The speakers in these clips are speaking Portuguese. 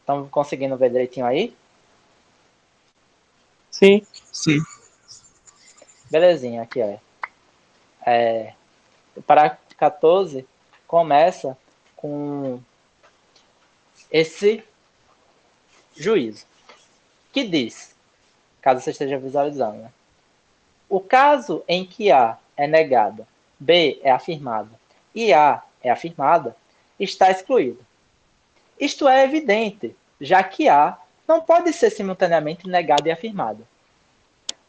Estão conseguindo ver direitinho aí? Sim. Sim. Belezinha, aqui, ó. O parágrafo 14 começa com esse juízo, que diz, caso você esteja visualizando, né? O caso em que A é negada, B é afirmada e A é afirmada, está excluído. Isto é evidente, já que A não pode ser simultaneamente negada e afirmada.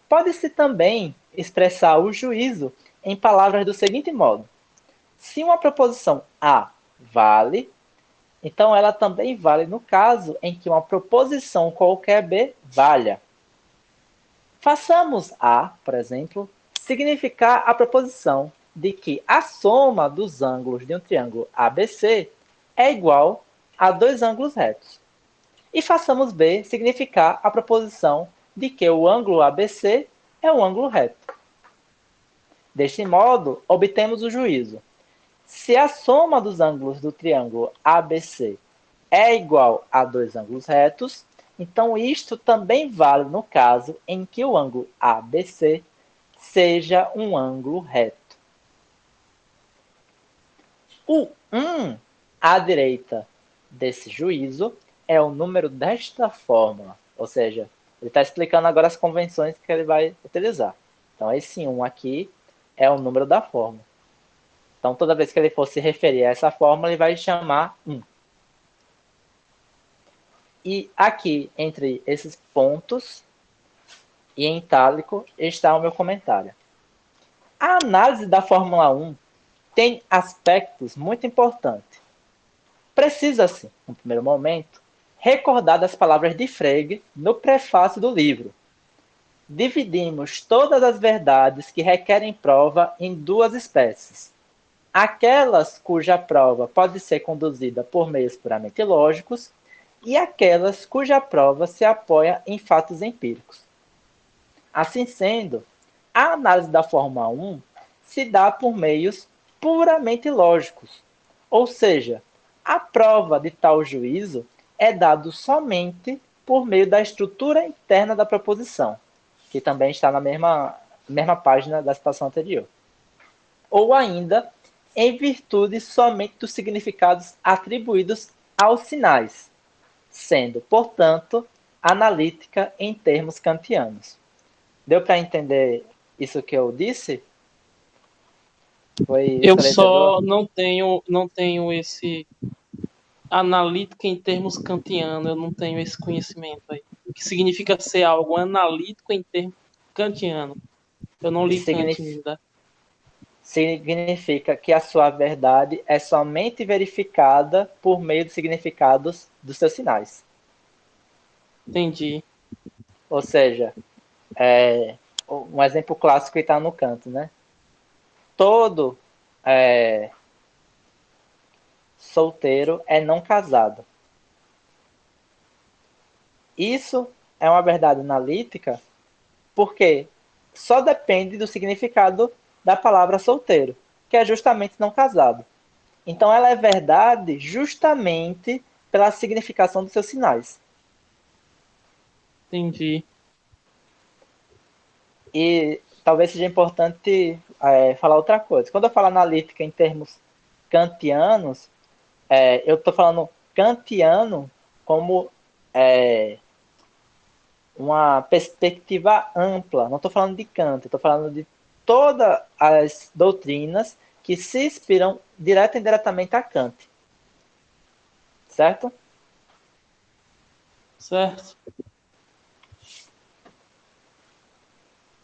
Pode-se também expressar o juízo em palavras do seguinte modo: se uma proposição A vale, então ela também vale no caso em que uma proposição qualquer B valha. Façamos A, por exemplo, significar a proposição de que a soma dos ângulos de um triângulo ABC é igual a dois ângulos retos. E façamos B significar a proposição de que o ângulo ABC é um ângulo reto. Deste modo, obtemos o juízo. Se a soma dos ângulos do triângulo ABC é igual a dois ângulos retos, então isto também vale no caso em que o ângulo ABC seja um ângulo reto. O 1 à direita desse juízo é o número desta fórmula, ou seja, ele está explicando agora as convenções que ele vai utilizar. Então, esse 1 aqui é o número da fórmula. Então, toda vez que ele for se referir a essa fórmula, ele vai chamar 1. E aqui, entre esses pontos, e em itálico, está o meu comentário. A análise da Fórmula 1 tem aspectos muito importantes. Precisa-se, no primeiro momento, recordar das palavras de Frege no prefácio do livro. Dividimos todas as verdades que requerem prova em duas espécies. Aquelas cuja prova pode ser conduzida por meios puramente lógicos e aquelas cuja prova se apoia em fatos empíricos. Assim sendo, a análise da Fórmula 1 se dá por meios puramente lógicos, ou seja, a prova de tal juízo é dado somente por meio da estrutura interna da proposição, que também está na mesma página da citação anterior. Ou ainda, em virtude somente dos significados atribuídos aos sinais, sendo, portanto, analítica em termos kantianos. Deu para entender isso que eu disse? Foi Eu esclarecedor? só não tenho esse analítica em termos kantianos, eu não tenho esse conhecimento aí. O que significa ser algo analítico em termos kantianos. Eu não li Kant ainda. Significa que a sua verdade é somente verificada por meio dos significados dos seus sinais. Entendi. Ou seja, um exemplo clássico que está no canto, né? Todo solteiro é não casado. Isso é uma verdade analítica porque só depende do significado da palavra solteiro, que é justamente não casado. Então ela é verdade justamente pela significação dos seus sinais. Entendi. E talvez seja importante falar outra coisa. Quando eu falo analítica em termos kantianos, eu estou falando kantiano como uma perspectiva ampla. Não estou falando de Kant, estou falando de todas as doutrinas que se inspiram direta e indiretamente a Kant. Certo? Certo.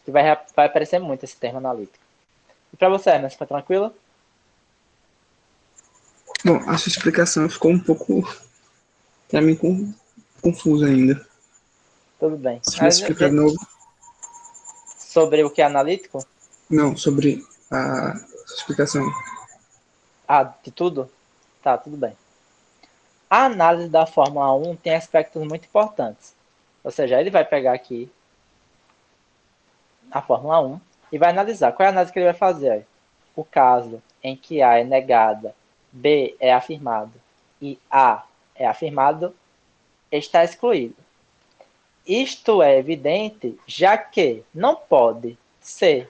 Que vai aparecer muito esse termo analítico. E para você, Hermes, foi tranquilo? Bom, a sua explicação ficou um pouco, para mim, confusa ainda. Tudo bem. Se tivesse explicado de novo. Sobre o que é analítico? Não, sobre a explicação. De tudo? Tá, tudo bem. A análise da Fórmula 1 tem aspectos muito importantes. Ou seja, ele vai pegar aqui a Fórmula 1 e vai analisar. Qual é a análise que ele vai fazer? O caso em que A é negada, B é afirmado e A é afirmado, está excluído. Isto é evidente, já que não pode ser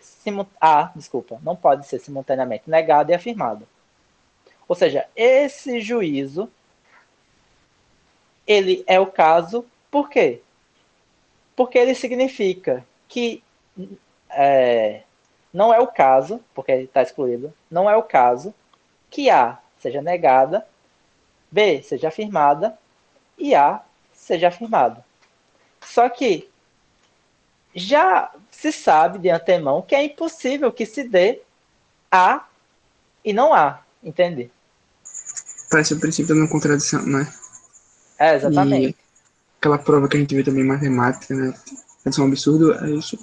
não pode ser simultaneamente negado e afirmado. Ou seja, esse juízo ele é o caso, por quê? Porque ele significa que não é o caso, porque está excluído, não é o caso que A seja negada, B seja afirmada e A seja afirmado. Só que já se sabe de antemão que é impossível que se dê A e não A, entende? Parece o princípio da não contradição, né? E Exatamente. aquela prova que a gente vê também em matemática, né? É um absurdo, é isso.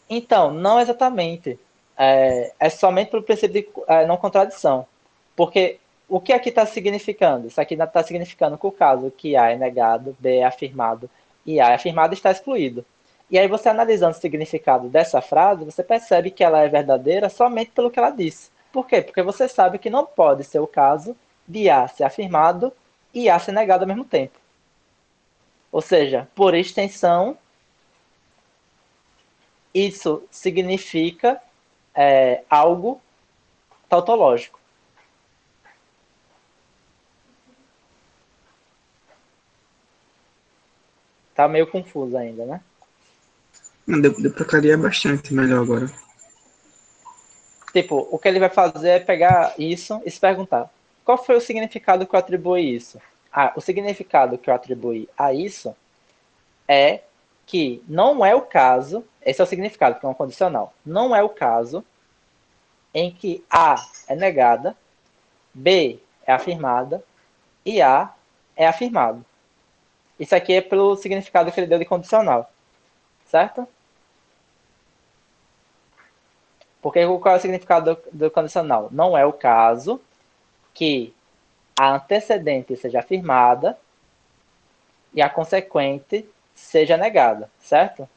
Então, não exatamente. É somente pelo princípio de não contradição. Porque o que aqui está significando? Isso aqui está significando que o caso que A é negado, B é afirmado e A é afirmado está excluído. E aí você analisando o significado dessa frase, você percebe que ela é verdadeira somente pelo que ela disse. Por quê? Porque você sabe que não pode ser o caso de A ser afirmado e A ser negado ao mesmo tempo. Ou seja, por extensão, isso significa algo tautológico. Tá meio confuso ainda, né? Não, deu pra clarear bastante melhor agora. Tipo, o que ele vai fazer é pegar isso e se perguntar: qual foi o significado que eu atribuí isso? Ah, o significado que eu atribuí a isso é que não é o caso, esse é o significado, que é um condicional, não é o caso em que A é negada, B é afirmada e A é afirmado. Isso aqui é pelo significado que ele deu de condicional, certo? Porque qual é o significado do condicional? Não é o caso que a antecedente seja afirmada e a consequente seja negada, certo?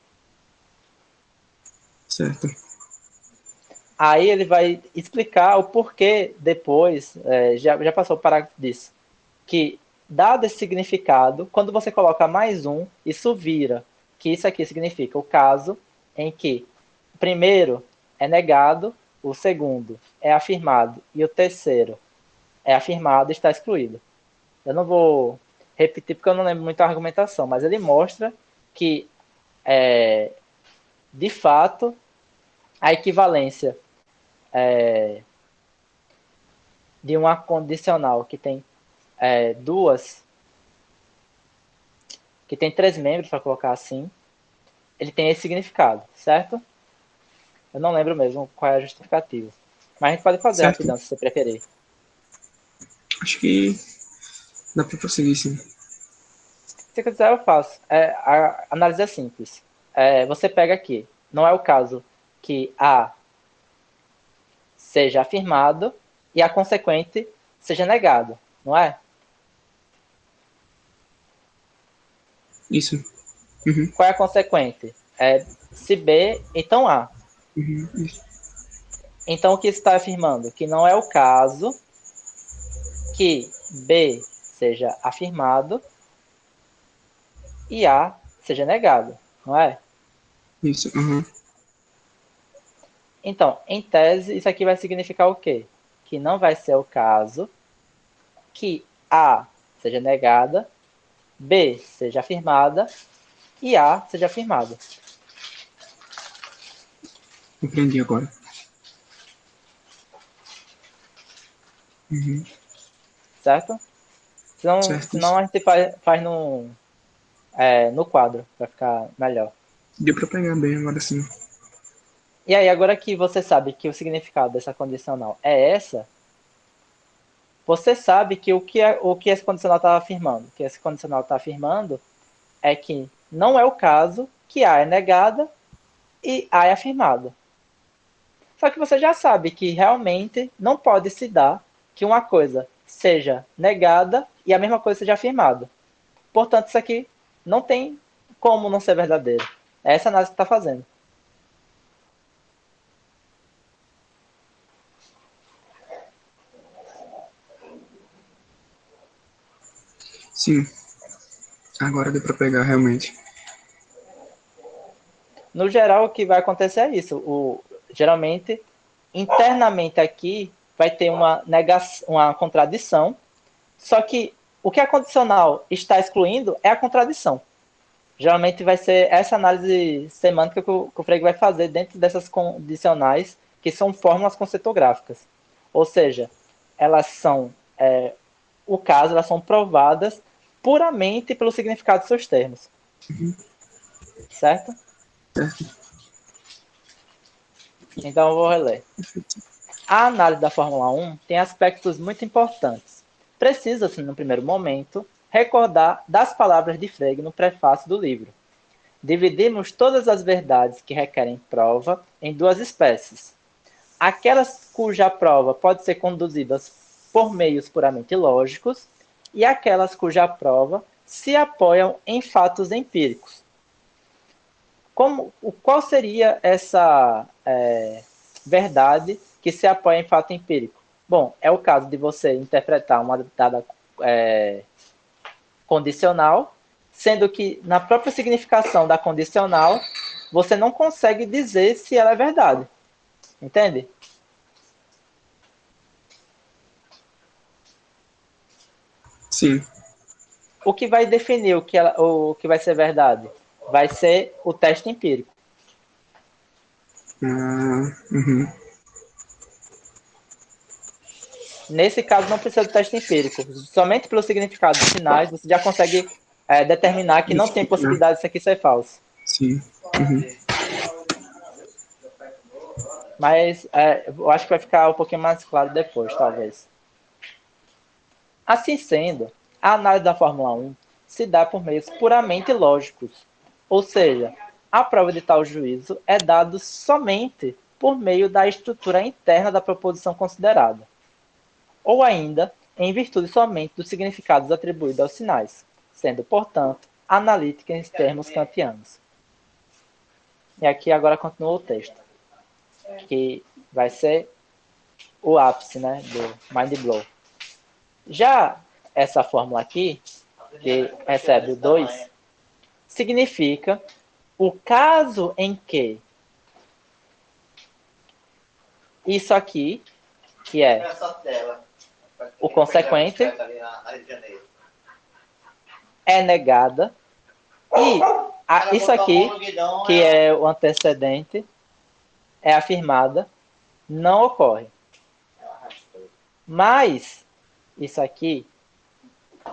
Certo. Aí ele vai explicar o porquê depois, já passou o parágrafo disso, que dado esse significado, quando você coloca mais um, isso vira, que isso aqui significa o caso em que o primeiro é negado, o segundo é afirmado e o terceiro é afirmado e está excluído. Eu não vou repetir porque eu não lembro muito a argumentação, mas ele mostra que, de fato, a equivalência de uma condicional que tem duas, que tem três membros, para colocar assim, ele tem esse significado, certo? Eu não lembro mesmo qual é a justificativa. Mas a gente pode fazer Certo. rapidão, se você preferir. Acho que dá pra prosseguir, sim. Se quiser, eu faço. A análise é simples. Você pega aqui. Não é o caso que A seja afirmado e a consequente seja negado, não é? Isso. Uhum. Qual é a consequente? Se B, então A. Uhum. Isso. Então, o que está afirmando? Que não é o caso que B seja afirmado e A seja negado, não é? Isso. Uhum. Então, em tese, isso aqui vai significar o quê? Que não vai ser o caso que A seja negada, B seja afirmada e A seja afirmada. Compreendi agora. Uhum. Certo? Certo. Senão a gente faz no quadro, para ficar melhor. Deu pra pegar bem agora, sim. E aí, agora que você sabe que o significado dessa condicional é essa, você sabe que o que esse condicional está afirmando? O que esse condicional está afirmando é que não é o caso que A é negada e A é afirmada. Só que você já sabe que realmente não pode se dar que uma coisa seja negada e a mesma coisa seja afirmada. Portanto, isso aqui não tem como não ser verdadeiro. É essa análise que está fazendo. Sim. Agora deu pra pegar, realmente. No geral, o que vai acontecer é isso. Geralmente, internamente aqui, vai ter uma contradição, só que o que a condicional está excluindo é a contradição. Geralmente vai ser essa análise semântica que o Frege vai fazer dentro dessas condicionais, que são fórmulas conceitográficas. Ou seja, elas são, elas são provadas puramente pelo significado dos seus termos. Certo? Então eu vou reler. A análise da Fórmula 1 tem aspectos muito importantes. Precisa-se, no primeiro momento, recordar das palavras de Frege no prefácio do livro. Dividimos todas as verdades que requerem prova em duas espécies. Aquelas cuja prova pode ser conduzida por meios puramente lógicos e aquelas cuja prova se apoiam em fatos empíricos. Qual seria essa verdade que se apoia em fato empírico? Bom, é o caso de você interpretar uma dada condicional, sendo que na própria significação da condicional, você não consegue dizer se ela é verdade. Entende? Sim. O que vai definir o que vai ser verdade? Vai ser o teste empírico. Uhum. Nesse caso, não precisa do teste empírico. Somente pelo significado dos sinais, você já consegue determinar que não tem possibilidade disso aqui ser falso. Sim. Uhum. Mas eu acho que vai ficar um pouquinho mais claro depois, talvez. Assim sendo, a análise da Fórmula 1 se dá por meios puramente lógicos. Ou seja, a prova de tal juízo é dada somente por meio da estrutura interna da proposição considerada. Ou ainda, em virtude somente dos significados atribuídos aos sinais, sendo, portanto, analítica em termos kantianos. E aqui agora continua o texto, que vai ser o ápice, né, do Mind Blow. Já essa fórmula aqui, que recebe o 2, significa o caso em que isso aqui, que é o consequente, é negada, e isso aqui, que é o antecedente, é afirmada, não ocorre. Mas isso aqui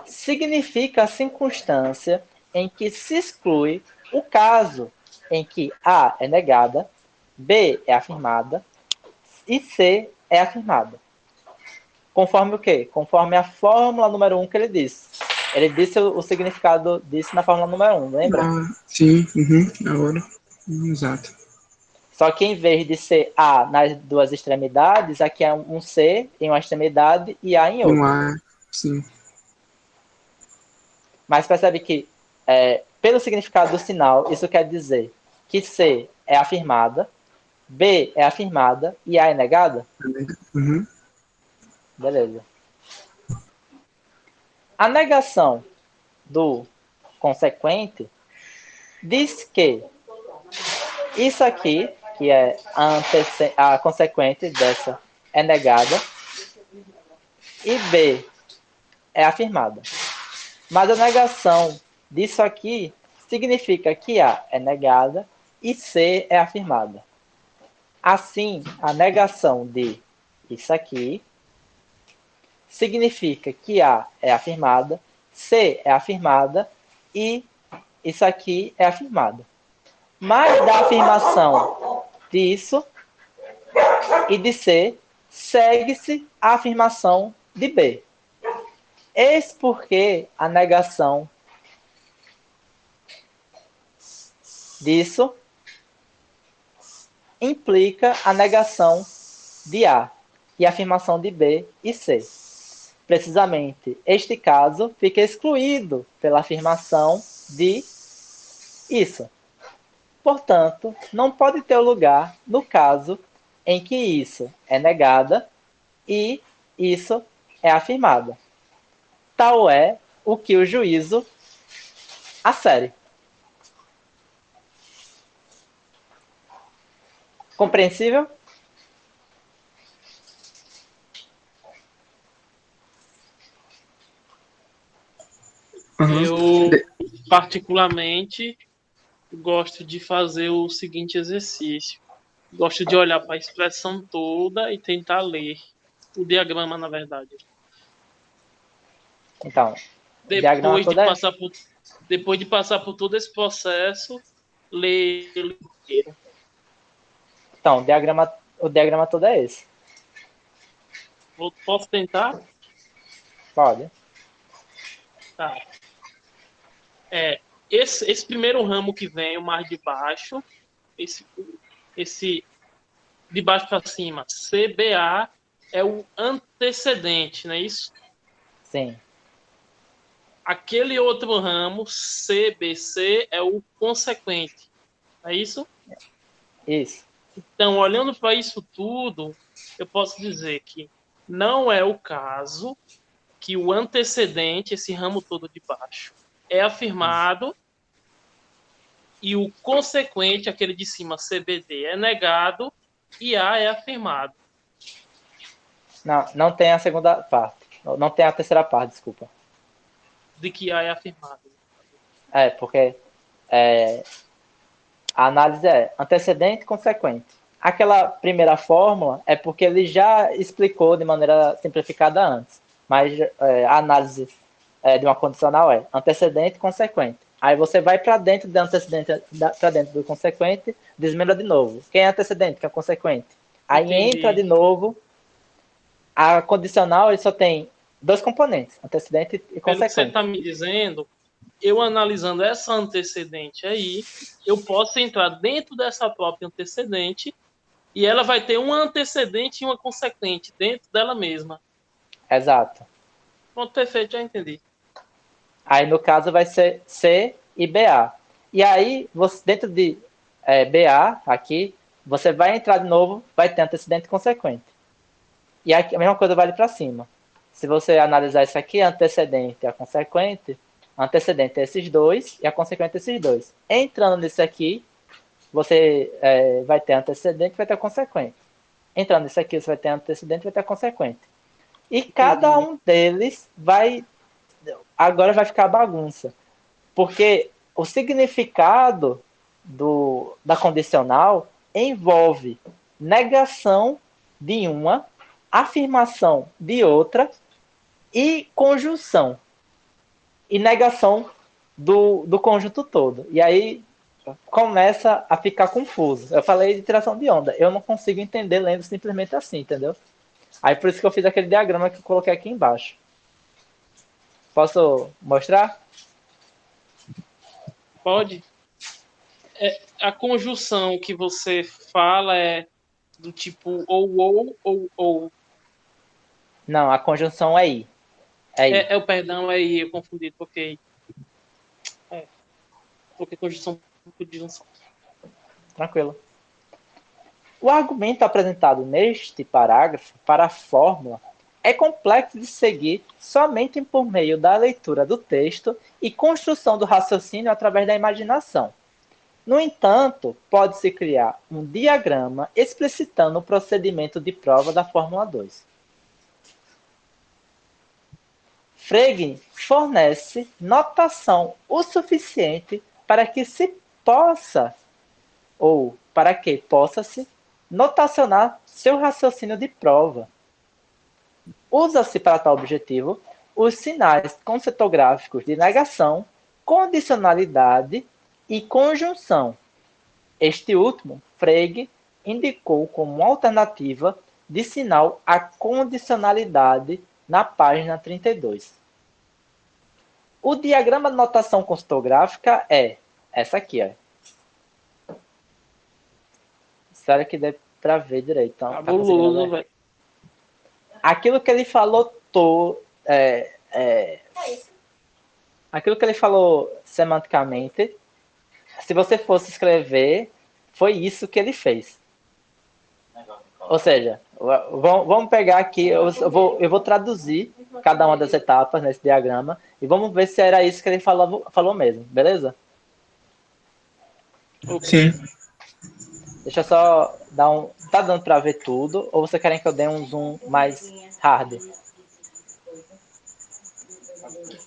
significa a circunstância em que se exclui o caso em que A é negada, B é afirmada e C é afirmada. Conforme o quê? Conforme a fórmula número 1 que ele disse. Ele disse o significado disso na fórmula número 1, lembra? Sim, uhum, agora. Exato. Só que em vez de ser A nas duas extremidades, aqui é um C em uma extremidade e A em outra. Um A, sim. Mas percebe que, pelo significado do sinal, isso quer dizer que C é afirmada, B é afirmada e A é negada? Uhum. Beleza. A negação do consequente diz que isso aqui, que é a consequente dessa, é negada e B é afirmada. Mas a negação disso aqui significa que A é negada e C é afirmada. Assim, a negação de isso aqui significa que A é afirmada, C é afirmada e isso aqui é afirmado. Mas da afirmação disso e de C, segue-se a afirmação de B. Eis porque a negação disso implica a negação de A e a afirmação de B e C. Precisamente, este caso fica excluído pela afirmação de isso. Portanto, não pode ter lugar no caso em que isso é negada e isso é afirmada. Tal é o que o juízo assere. Compreensível? Aham. Eu, particularmente, gosto de fazer o seguinte exercício. Gosto de olhar para a expressão toda e tentar ler o diagrama, na verdade. Então, o diagrama Depois de todo é... passar por, depois de passar por todo esse processo, ler ele inteiro. Então, o diagrama todo é esse. Posso tentar? Pode. Tá. Esse primeiro ramo que vem, o mais de baixo, esse de baixo para cima, CBA, é o antecedente, não é isso? Sim. Aquele outro ramo, CBC, é o consequente, é isso? Isso. Então, olhando para isso tudo, eu posso dizer que não é o caso que o antecedente, esse ramo todo de baixo, é afirmado e o consequente, aquele de cima, CBD, é negado e A é afirmado. Não tem a segunda parte. Não tem a terceira parte, desculpa. De que A é afirmado. Porque a análise é antecedente e consequente. Aquela primeira fórmula é porque ele já explicou de maneira simplificada antes. Mas a análise de uma condicional é antecedente e consequente. Aí você vai para dentro do antecedente, para dentro do consequente, desmembra de novo. Quem é antecedente, quem é consequente? Aí Entendi. entra de novo. A condicional ele só tem dois componentes, antecedente e Pelo que você consequente. está me dizendo, eu analisando essa antecedente aí, eu posso entrar dentro dessa própria antecedente e ela vai ter uma antecedente e uma consequente dentro dela mesma. Exato. Pronto, perfeito, já entendi. Aí, no caso, vai ser C e BA. E aí, você, dentro de BA, aqui, você vai entrar de novo, vai ter antecedente e consequente. E aqui, a mesma coisa vale para cima. Se você analisar isso aqui, antecedente e a antecedente é esses dois e a consequente é esses dois. Entrando nisso aqui, você vai ter antecedente e vai ter consequente. Entrando nisso aqui, você vai ter antecedente e vai ter consequente. E cada um deles agora vai ficar bagunça. Porque o significado da condicional envolve negação de uma, afirmação de outra e conjunção. E negação do conjunto todo. E aí começa a ficar confuso. Eu falei de tiração de onda. Eu não consigo entender lendo simplesmente assim, entendeu? Aí por isso que eu fiz aquele diagrama que eu coloquei aqui embaixo. Posso mostrar? Pode? A conjunção que você fala é do tipo ou. Não, a conjunção é I. O perdão, eu confundi, porque conjunção por disjunção. Tranquilo. O argumento apresentado neste parágrafo para a fórmula é complexo de seguir somente por meio da leitura do texto e construção do raciocínio através da imaginação. No entanto, pode-se criar um diagrama explicitando o procedimento de prova da Fórmula 2. Frege fornece notação o suficiente para que se possa, ou para que possa-se, notacionar seu raciocínio de prova. Usa-se para tal objetivo os sinais conceitográficos de negação, condicionalidade e conjunção. Este último, Frege indicou como alternativa de sinal a condicionalidade na página 32. O diagrama de notação conceitográfica é essa aqui, ó. Espero que dê para ver direito. Então, Cabuloso, velho. Aquilo que ele falou aquilo que ele falou semanticamente, se você fosse escrever, foi isso que ele fez. Ou seja, vamos pegar aqui, eu vou traduzir cada uma das etapas nesse diagrama e vamos ver se era isso que ele falou mesmo, beleza? Ok. Sim. Deixa eu só dar um... Tá dando pra ver tudo? Ou você querem que eu dê um zoom mais hard?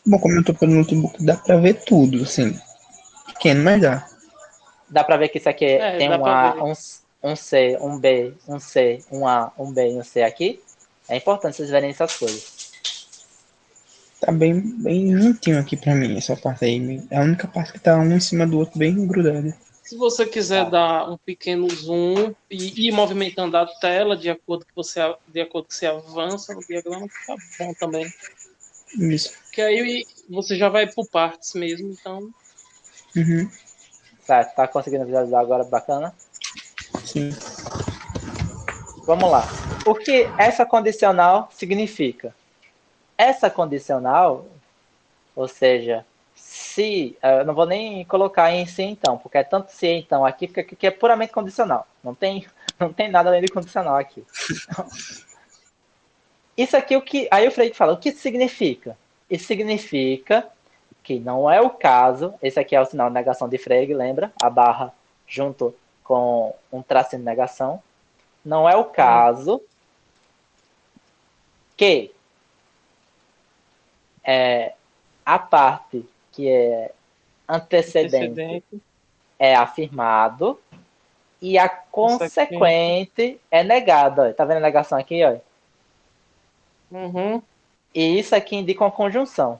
Bom, como eu tô pelo notebook, dá pra ver tudo, assim. Pequeno, mas dá. Dá pra ver que isso aqui É, tem dá um pra A, ver. um C, um B, um C, um A, um B e um C aqui? É importante vocês verem essas coisas. Tá bem juntinho aqui pra mim, essa parte aí. É a única parte que tá um em cima do outro, bem grudado. Se você quiser Tá. dar um pequeno zoom e ir movimentando a tela de acordo que você avança no diagrama, fica bom também. Isso. Que aí você já vai por partes mesmo, então. Uhum. Certo, tá conseguindo visualizar agora bacana? Sim. Vamos lá. O que essa condicional significa? Essa condicional, ou seja, se... Eu não vou nem colocar em se então, porque é tanto se então aqui, porque aqui é puramente condicional. Não tem nada além de condicional aqui. Isso aqui, o que... Aí o Freire fala, o que isso significa? Isso significa que não é o caso, esse aqui é o sinal de negação de Frege, lembra? A barra junto com um tracinho de negação. Não é o caso que a parte que é antecedente Antecedente, é afirmado e a consequente. consequente é negada. Tá vendo a negação aqui? Ó? Uhum, E isso aqui indica uma conjunção.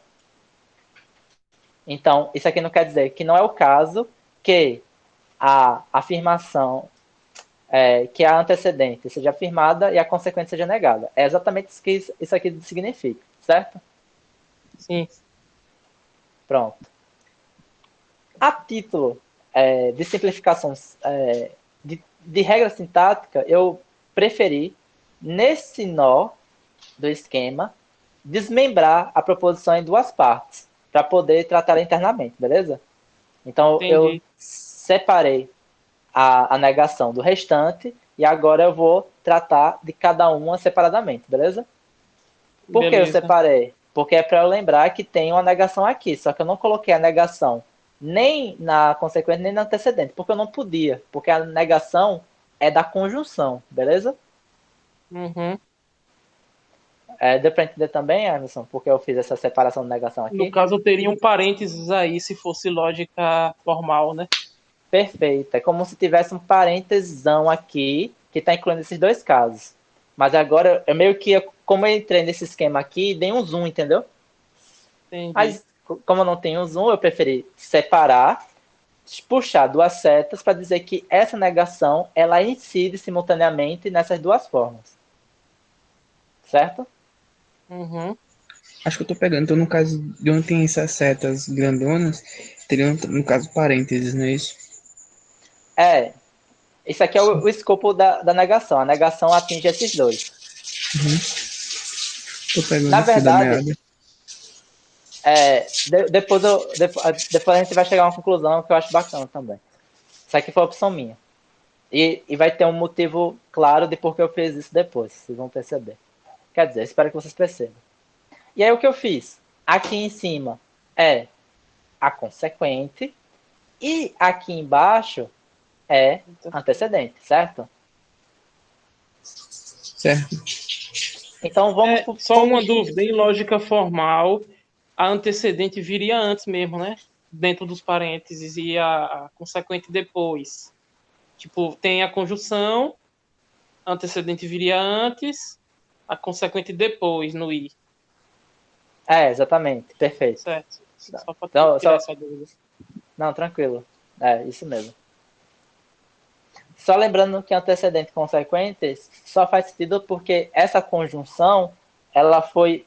Então, isso aqui não quer dizer que não é o caso que a afirmação que a antecedente seja afirmada e a consequente seja negada. É exatamente isso que isso aqui significa, certo? sim. Pronto. A título de simplificação de regra sintática, eu preferi, nesse nó do esquema, desmembrar a proposição em duas partes, para poder tratá-la internamente, beleza? Então, eu Entendi. separei a negação do restante e agora eu vou tratar de cada uma separadamente, beleza? Por que eu Beleza. separei? Porque é para eu lembrar que tem uma negação aqui, só que eu não coloquei a negação nem na consequente nem na antecedente, porque eu não podia, porque a negação é da conjunção, beleza? Uhum. Deu para entender também, Emerson, porque eu fiz essa separação de negação No aqui? caso, teria um parênteses aí se fosse lógica formal, né? Perfeito. É como se tivesse um parêntesão aqui que está incluindo esses dois casos. Mas agora, eu meio que, como eu entrei nesse esquema aqui, dei um zoom, entendeu? Entendi. Mas, como eu não tenho zoom, eu preferi separar, puxar duas setas para dizer que essa negação ela incide simultaneamente nessas duas formas. Certo? Uhum. Acho que eu tô pegando. Então, no caso de onde tem essas setas grandonas, teria, no caso, parênteses, não é isso? É. Isso aqui é o escopo da negação. A negação atinge esses dois. Tô pegando Na aqui da verdade, meada. depois a gente vai chegar a uma conclusão que eu acho bacana também. Isso aqui foi a opção minha. E vai ter um motivo claro de por que eu fiz isso depois. Vocês vão perceber. Quer dizer, espero que vocês percebam. E aí o que eu fiz? Aqui em cima é a consequente e aqui embaixo é antecedente, certo? Certo. Então Só uma dúvida, em lógica formal, a antecedente viria antes mesmo, né? Dentro dos parênteses e a consequente depois. Tipo, tem a conjunção, a antecedente viria antes, a consequente depois no i. Exatamente, perfeito. Certo? Só para Então, tirar só, essa dúvida. não, tranquilo. É, isso mesmo. Só lembrando que antecedente e consequente só faz sentido porque essa conjunção ela foi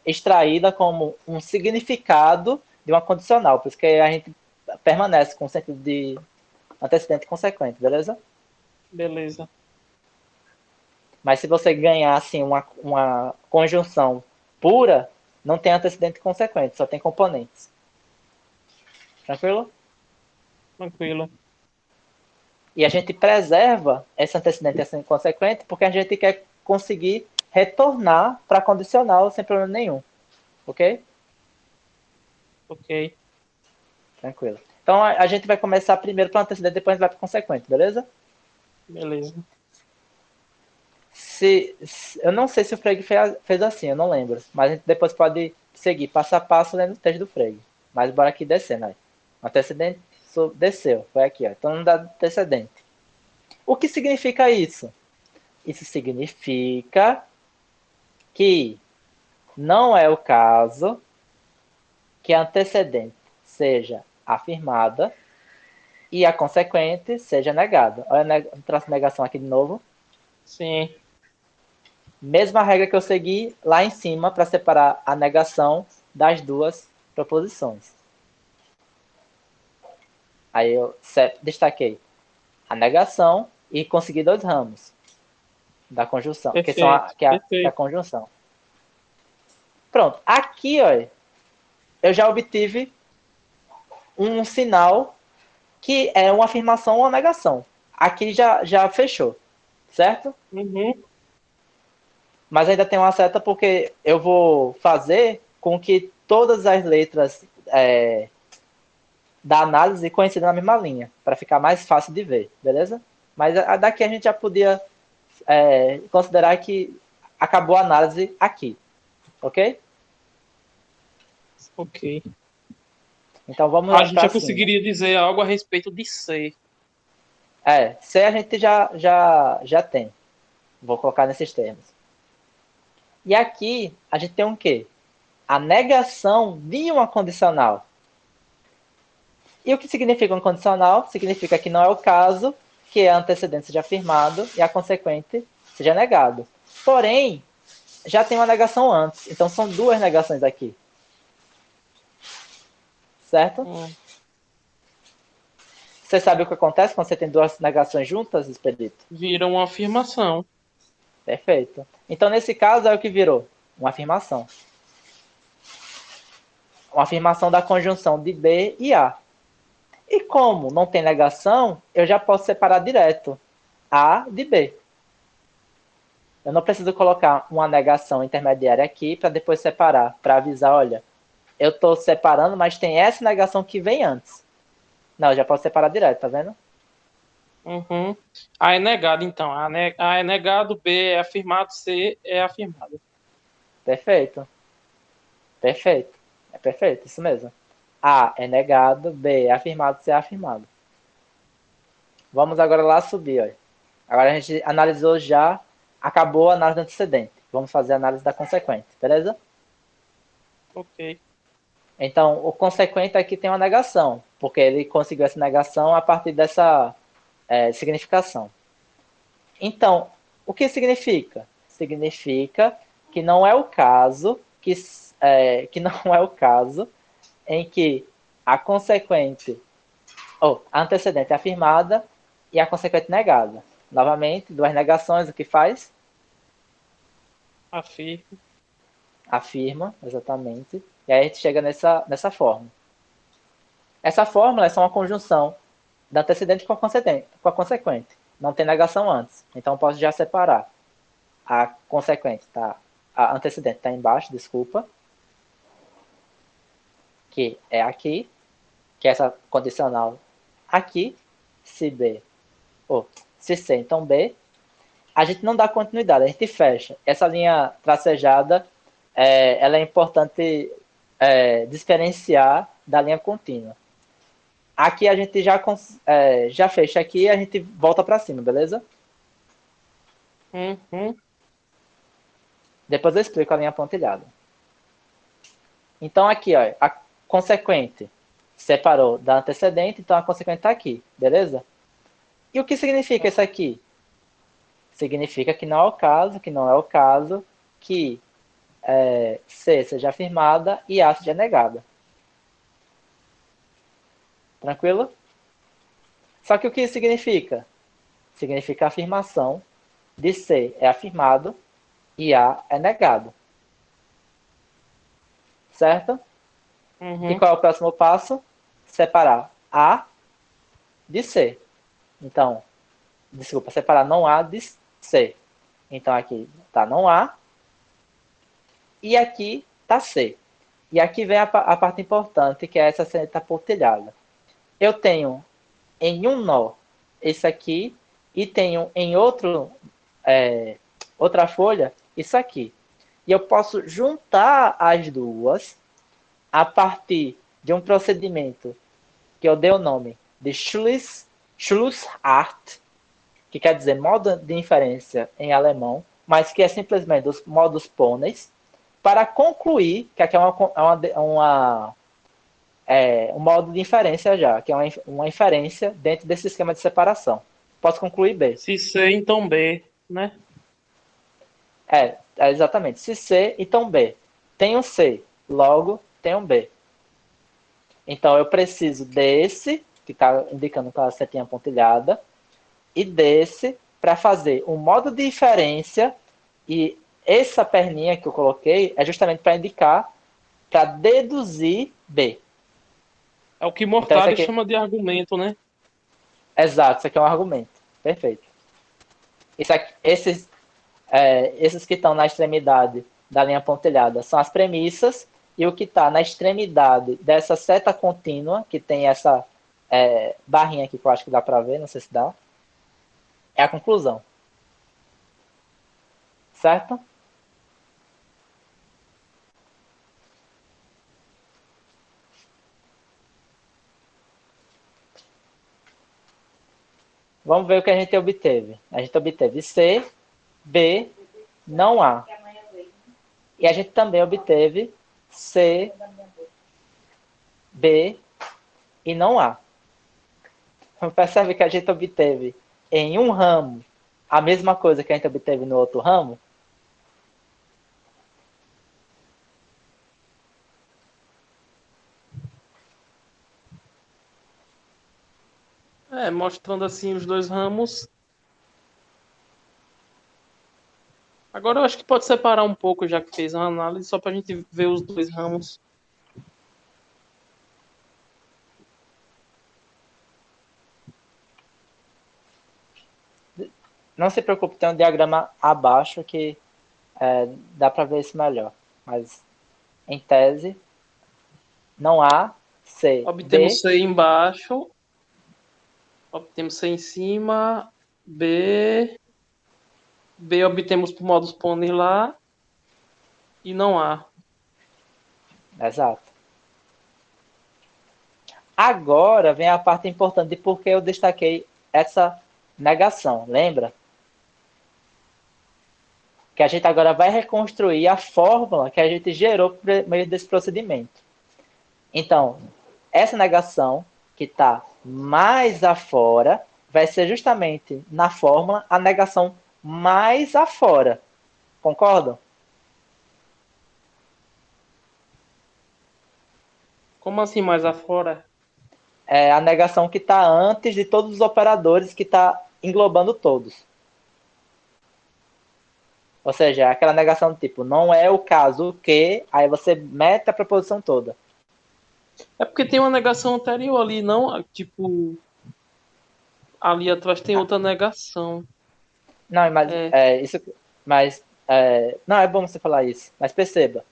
extraída como um significado de uma condicional, por isso que a gente permanece com o sentido de antecedente e consequente, beleza? Beleza. Mas se você ganhar assim uma conjunção pura, não tem antecedente e consequente, só tem componentes. Tranquilo? Tranquilo. E a gente preserva essa antecedente e essa consequente porque a gente quer conseguir retornar para condicional sem problema nenhum. Ok? Ok. Tranquilo. Então a gente vai começar primeiro para antecedente, depois a gente vai para consequente, beleza? Beleza. Eu não sei se o Frege fez assim, eu não lembro. Mas a gente depois pode seguir passo a passo lendo o texto do Frege. Mas bora aqui descendo aí. Antecedente desceu, foi aqui, ó. Então não dá antecedente. O que significa isso? Isso significa que não é o caso que a antecedente seja afirmada e a consequente seja negada. Olha o traço de negação aqui de novo. Sim. Mesma regra que eu segui lá em cima para separar a negação das duas proposições. Aí eu destaquei a negação e consegui 2 ramos da conjunção, Perfeito. que é a Perfeito. conjunção. Pronto. Aqui, ó, eu já obtive um sinal que é uma afirmação ou uma negação. Aqui já fechou, certo? Uhum. Mas ainda tem uma seta porque eu vou fazer com que todas as letras da análise coincidam na mesma linha, para ficar mais fácil de ver, beleza? Mas daqui a gente já podia considerar que acabou a análise aqui, ok? Ok. Então vamos A gente para já cima. conseguiria dizer algo a respeito de C. C a gente já tem. Vou colocar nesses termos. E aqui a gente tem um quê? A negação de uma condicional. E o que significa um condicional? Significa que não é o caso que a antecedente seja afirmado e a consequente seja negado. Porém, já tem uma negação antes. Então são 2 negações aqui. Certo? Você sabe o que acontece quando você tem 2 negações juntas, Expedito? Vira uma afirmação. Perfeito. Então, nesse caso, é o que virou? Uma afirmação. Uma afirmação da conjunção de B e A. E como não tem negação, eu já posso separar direto A de B. Eu não preciso colocar uma negação intermediária aqui para depois separar, para avisar, olha, eu estou separando, mas tem essa negação que vem antes. Não, eu já posso separar direto, tá vendo? Uhum. A é negado, então. A é negado, B é afirmado, C é afirmado. Perfeito. Perfeito. É perfeito, isso mesmo. A é negado, B é afirmado, C é afirmado. Vamos agora lá subir. Ó. Agora a gente analisou já, acabou a análise do antecedente. Vamos fazer a análise da consequente, beleza? Ok. Então, o consequente aqui tem uma negação, porque ele conseguiu essa negação a partir dessa significação. Então, o que significa? Significa que não é o caso que não é o caso em que a consequente a antecedente é afirmada e a consequente negada. Novamente, 2 negações, o que faz? Afirmo. Afirma, exatamente. E aí a gente chega nessa fórmula. Essa fórmula é só uma conjunção da antecedente com a consequente. Não tem negação antes. Então eu posso já separar. A consequente tá, a antecedente está embaixo, desculpa, que é aqui, que é essa condicional aqui, se B, ou se C, então B. A gente não dá continuidade, a gente fecha. Essa linha tracejada, ela é importante diferenciar da linha contínua. Aqui a gente já fecha aqui e a gente volta para cima, beleza? Uhum. Depois eu explico a linha pontilhada. Então aqui, ó, a consequente separou da antecedente, então a consequente está aqui, beleza? E o que significa isso aqui? Significa que não é o caso, que C seja afirmada e A seja negada. Tranquilo? Só que o que significa? Significa a afirmação de C é afirmado e A é negado. Certo? E Uhum. qual é o próximo passo? Separar A de C. Então, desculpa, separar não A de C. Então aqui está não A e aqui está C. E aqui vem a parte importante, que é essa seta pontilhada. Eu tenho em um nó esse aqui e tenho em outra folha isso aqui. E eu posso juntar as duas a partir de um procedimento que eu dei o nome de Schlussart, que quer dizer modo de inferência em alemão, mas que é simplesmente os modos pôneis, para concluir, que aqui é um modo de inferência já, que é uma inferência dentro desse esquema de separação. Posso concluir B. Se C, então B, né? Exatamente. Se C, então B. Tenho C, logo tenho B. Então eu preciso desse, que está indicando com a setinha pontilhada, e desse para fazer um modo de inferência, e essa perninha que eu coloquei é justamente para indicar, para deduzir B. É o que Então esse Mortari aqui, chama de argumento, né? exato, isso aqui é um argumento. Perfeito. Esses que estão na extremidade da linha pontilhada são as premissas, e o que está na extremidade dessa seta contínua, que tem essa barrinha aqui que eu acho que dá para ver, não sei se dá, é a conclusão. Certo? Vamos ver o que a gente obteve. A gente obteve C, B, não A. E a gente também obteve C, B e não A. Percebe que a gente obteve em um ramo a mesma coisa que a gente obteve no outro ramo? Mostrando assim os dois ramos. Agora eu acho que pode separar um pouco, já que fez uma análise, só para a gente ver os dois ramos. Não se preocupe, tem um diagrama abaixo que dá para ver isso melhor. Mas, em tese, não há C, Obtemos B. C embaixo. Obtemos C em cima. B. B obtemos por modus ponens lá. E não há. Exato. Agora vem a parte importante de por que eu destaquei essa negação. Lembra? Que a gente agora vai reconstruir a fórmula que a gente gerou por meio desse procedimento. Então, essa negação que está mais afora vai ser justamente na fórmula a negação mais afora. Concordam? Como assim mais afora? É a negação que está antes de todos os operadores, que está englobando todos. Ou seja, é aquela negação do tipo, não é o caso que, aí você mete a proposição toda. É porque tem uma negação anterior ali, não? Tipo, ali atrás tem outra negação. Não, mas É. isso, mas não é bom você falar isso. Mas perceba,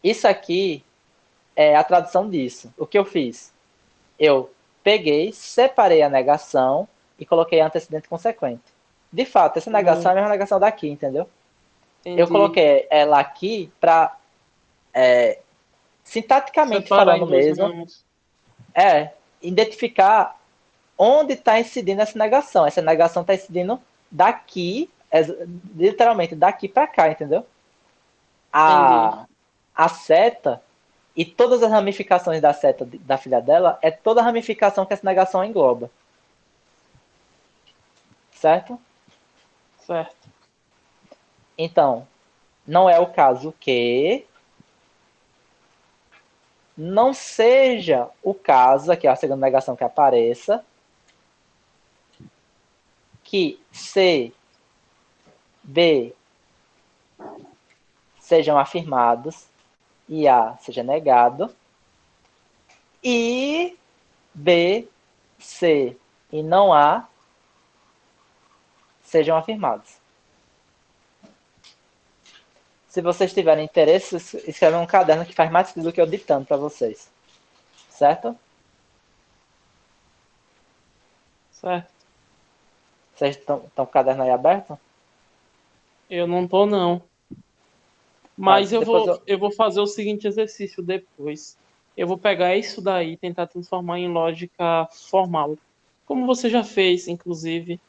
isso aqui é a tradução disso. O que eu fiz? Eu peguei, separei a negação e coloquei antecedente consequente. De fato, essa negação é a mesma negação daqui, entendeu? Eu Entendi. coloquei ela aqui para, sintaticamente Separar em falando dois mesmo, ramos. identificar onde está incidindo essa negação. Essa negação está incidindo daqui, literalmente daqui para cá, entendeu? Entendi. A seta e todas as ramificações da seta da filha dela é toda a ramificação que essa negação engloba. Certo? Certo. Então, não é o caso que não seja o caso, aqui é a segunda negação que apareça, que C, B sejam afirmados e A seja negado, e B, C e não A sejam afirmados. Se vocês tiverem interesse, escrevem um caderno que faz mais sentido do que eu ditando para vocês. Certo? Certo. Vocês estão com o caderno aí aberto? Eu não tô, não. Tá, Mas eu vou fazer o seguinte exercício depois. Eu vou pegar isso daí e tentar transformar em lógica formal. Como você já fez, inclusive.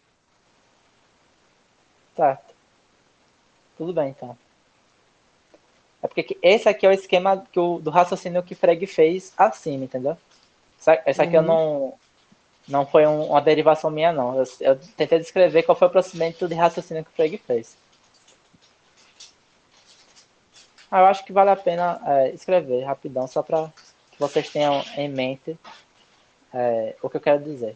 Certo. Tudo bem, então. É porque esse aqui é o esquema do raciocínio que Frege fez acima, entendeu? Essa aqui eu Uhum. não foi uma derivação minha, não. Eu tentei descrever qual foi o procedimento de raciocínio que o Frege fez. Eu acho que vale a pena escrever rapidão, só para que vocês tenham em mente o que eu quero dizer.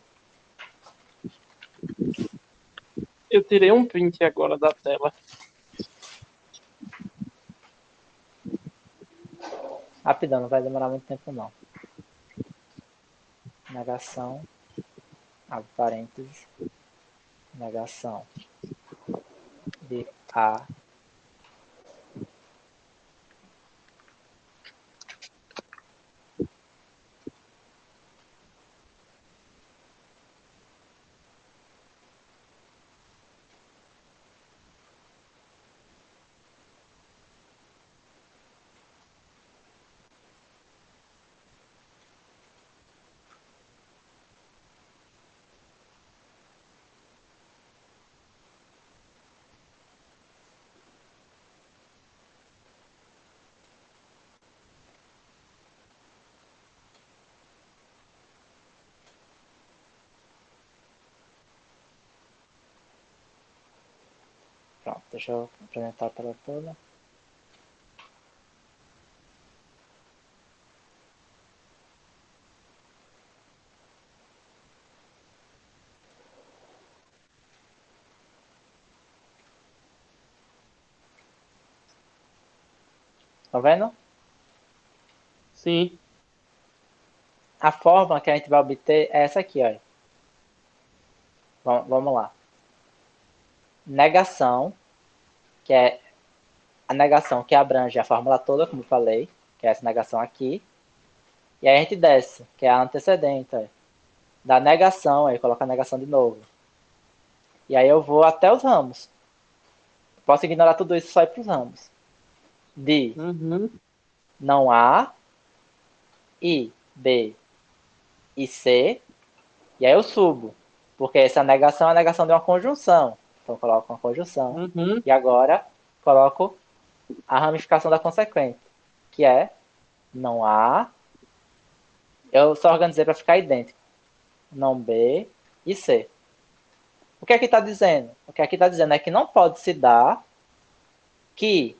Eu tirei um print agora da tela. Rapidão, não vai demorar muito tempo, não. Negação, abre parênteses, negação de A. Pronto, deixa eu apresentar a tela toda. Tá vendo? Sim. A fórmula que a gente vai obter é essa aqui, ó. Vamos lá. Negação, que é a negação que abrange a fórmula toda, como eu falei, que é essa negação aqui. E aí a gente desce, que é a antecedente, ó. Da negação, aí coloca a negação de novo. E aí eu vou até os ramos. Posso ignorar tudo isso e só ir para os ramos. De Uhum. não A, I, B e C. E aí eu subo. Porque essa negação é a negação de uma conjunção. Então eu coloco uma conjunção. Uhum. E agora coloco a ramificação da consequente. Que é não A. Eu só organizei para ficar idêntico. Não B e C. O que aqui está dizendo? O que aqui está dizendo é que não pode se dar que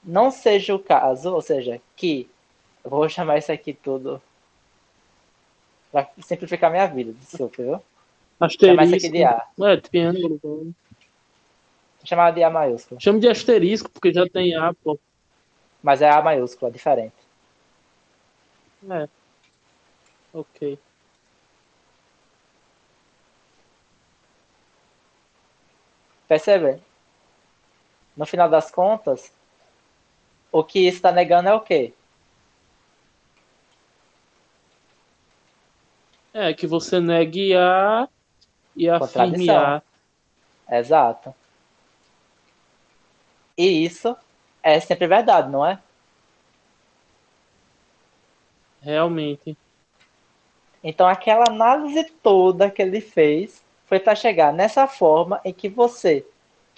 não seja o caso, ou seja, que eu vou chamar isso aqui tudo para simplificar minha vida, desculpa, viu? Vou chamar isso aqui de Asterisco. A. Triângulo. Vou chamar de A maiúsculo. Chama de asterisco, porque já tem A, pô. Mas é A maiúscula, diferente. É. Ok. Percebe? No final das contas, o que está negando é o quê? É que você negue A e afirme Contradição. A. Exato. E isso é sempre verdade, não é? Realmente. Então, aquela análise toda que ele fez foi para chegar nessa forma em que você,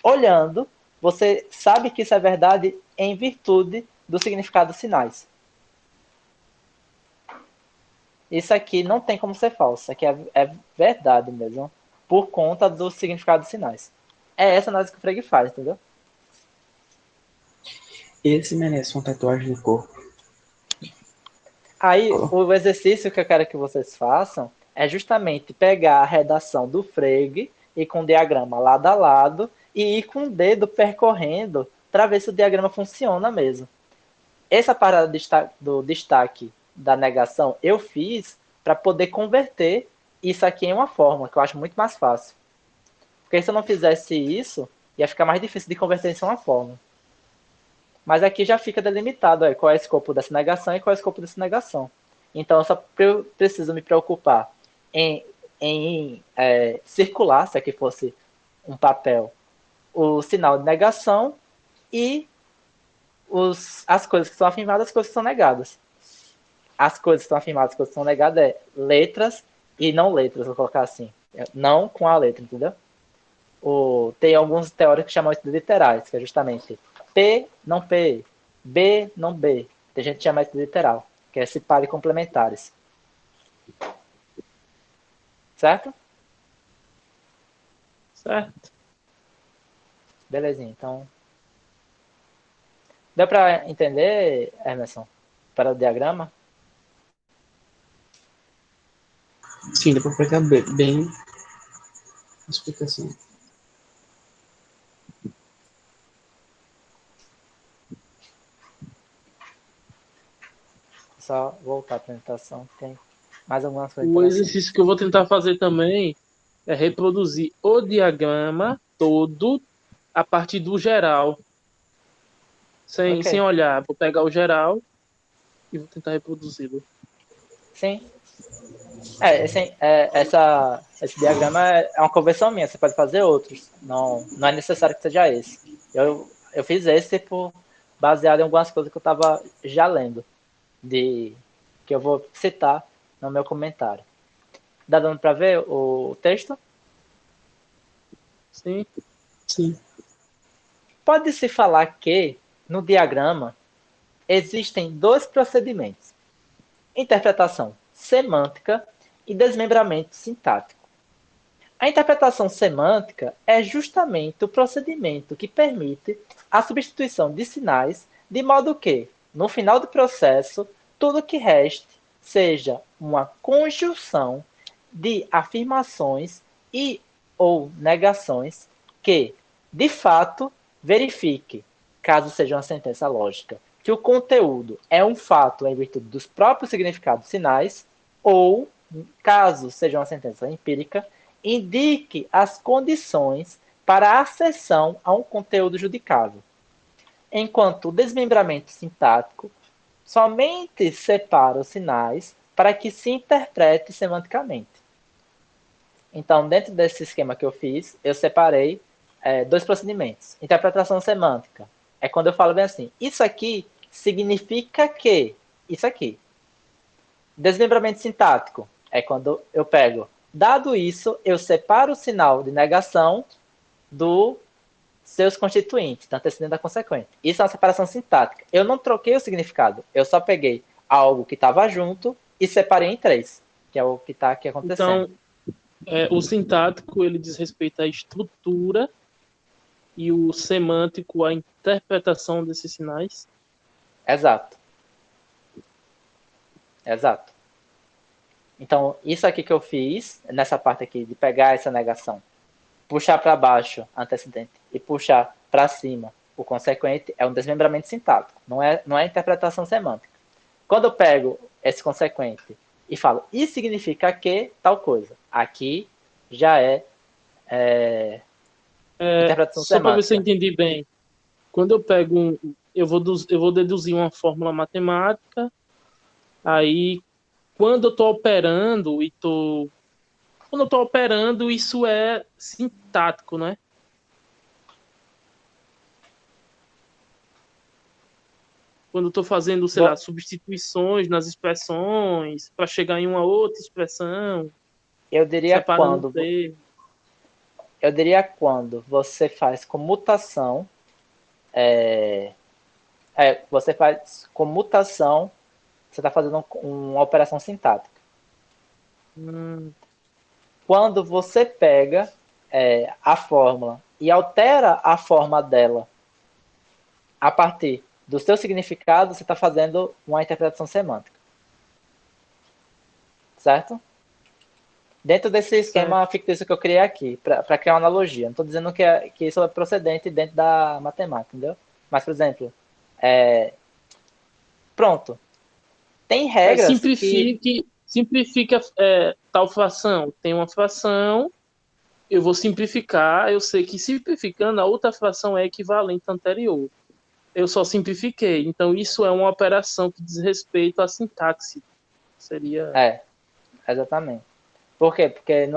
olhando, você sabe que isso é verdade em virtude do significado dos sinais. Isso aqui não tem como ser falso. Isso aqui é verdade mesmo, por conta do significado dos sinais. É essa análise que o Frege faz, entendeu? Esse merece uma tatuagem no corpo. Aí, o exercício que eu quero que vocês façam é justamente pegar a redação do Frege e com o diagrama lado a lado e ir com o dedo percorrendo para ver se o diagrama funciona mesmo. Essa parada do destaque da negação eu fiz para poder converter isso aqui em uma fórmula, que eu acho muito mais fácil. Porque se eu não fizesse isso, ia ficar mais difícil de converter isso em uma fórmula. Mas aqui já fica delimitado qual é o escopo dessa negação e qual é o escopo dessa negação. Então, eu só preciso me preocupar em circular, se aqui fosse um papel, o sinal de negação e as coisas que são afirmadas, as coisas que são negadas. As coisas que são afirmadas, as coisas que são negadas é letras e não letras, vou colocar assim. Não com a letra, entendeu? Tem alguns teóricos que chamam isso de literais, que é justamente P, não P, B, não B. Tem gente que chama isso de literal, que é esse par complementares. Certo? Certo. Belezinha, então. Deu para entender, Emerson? Para o diagrama? Sim, dá pra pegar bem a explicação. Só voltar a apresentação. Tem mais algumas coisas O interessantes. exercício que eu vou tentar fazer também é reproduzir o diagrama todo a partir do geral. Sem olhar. Vou pegar o geral e vou tentar reproduzi-lo. Sim. Esse diagrama é uma conversão minha. Você pode fazer outros. Não é necessário que seja esse. Eu fiz esse baseado em algumas coisas que eu estava já lendo. Que eu vou citar no meu comentário. Dá dando para ver o texto? Sim. Sim. Pode-se falar que, no diagrama, existem dois procedimentos: interpretação semântica e desmembramento sintático. A interpretação semântica é justamente o procedimento que permite a substituição de sinais, de modo que, no final do processo, tudo que reste seja uma conjunção de afirmações e ou negações que, de fato, verifique, caso seja uma sentença lógica, que o conteúdo é um fato em virtude dos próprios significados sinais, ou, caso seja uma sentença empírica, indique as condições para a acessão a um conteúdo judicável. Enquanto o desmembramento sintático somente separa os sinais para que se interprete semanticamente. Então, dentro desse esquema que eu fiz, eu separei dois procedimentos. Interpretação semântica é quando eu falo bem assim, isso aqui significa que, isso aqui. Desmembramento sintático é quando eu pego, dado isso, eu separo o sinal de negação dos seus constituintes, da antecedente da consequente. Isso é uma separação sintática. Eu não troquei o significado, eu só peguei algo que estava junto e separei em três, que é o que está aqui acontecendo. Então, o sintático ele diz respeito à estrutura e o semântico à interpretação desses sinais. Exato. Então, isso aqui que eu fiz, nessa parte aqui, de pegar essa negação, puxar para baixo antecedente e puxar para cima o consequente, é um desmembramento sintático, não é interpretação semântica. Quando eu pego esse consequente e falo, isso significa que tal coisa, aqui já interpretação Só para ver se eu semântica. entendi bem. Quando eu pego eu vou deduzir uma fórmula matemática, aí quando eu estou operando isso é sintático, né? Quando eu estou fazendo, sei lá, substituições nas expressões para chegar em uma outra expressão, Eu diria separando o termo. Eu diria quando você faz comutação, você faz comutação, você está fazendo uma operação sintática. Quando você pega a fórmula e altera a forma dela a partir do seu significado, você está fazendo uma interpretação semântica. Certo? Dentro desse esquema fictício que eu criei aqui, para criar uma analogia. Não estou dizendo que isso é procedente dentro da matemática, entendeu? Mas, por exemplo, pronto. Tem regras Simplifica tal fração. Tem uma fração, eu vou simplificar, eu sei que simplificando a outra fração é equivalente à anterior. Eu só simplifiquei. Então, isso é uma operação que diz respeito à sintaxe. Seria. Exatamente. Por quê? Porque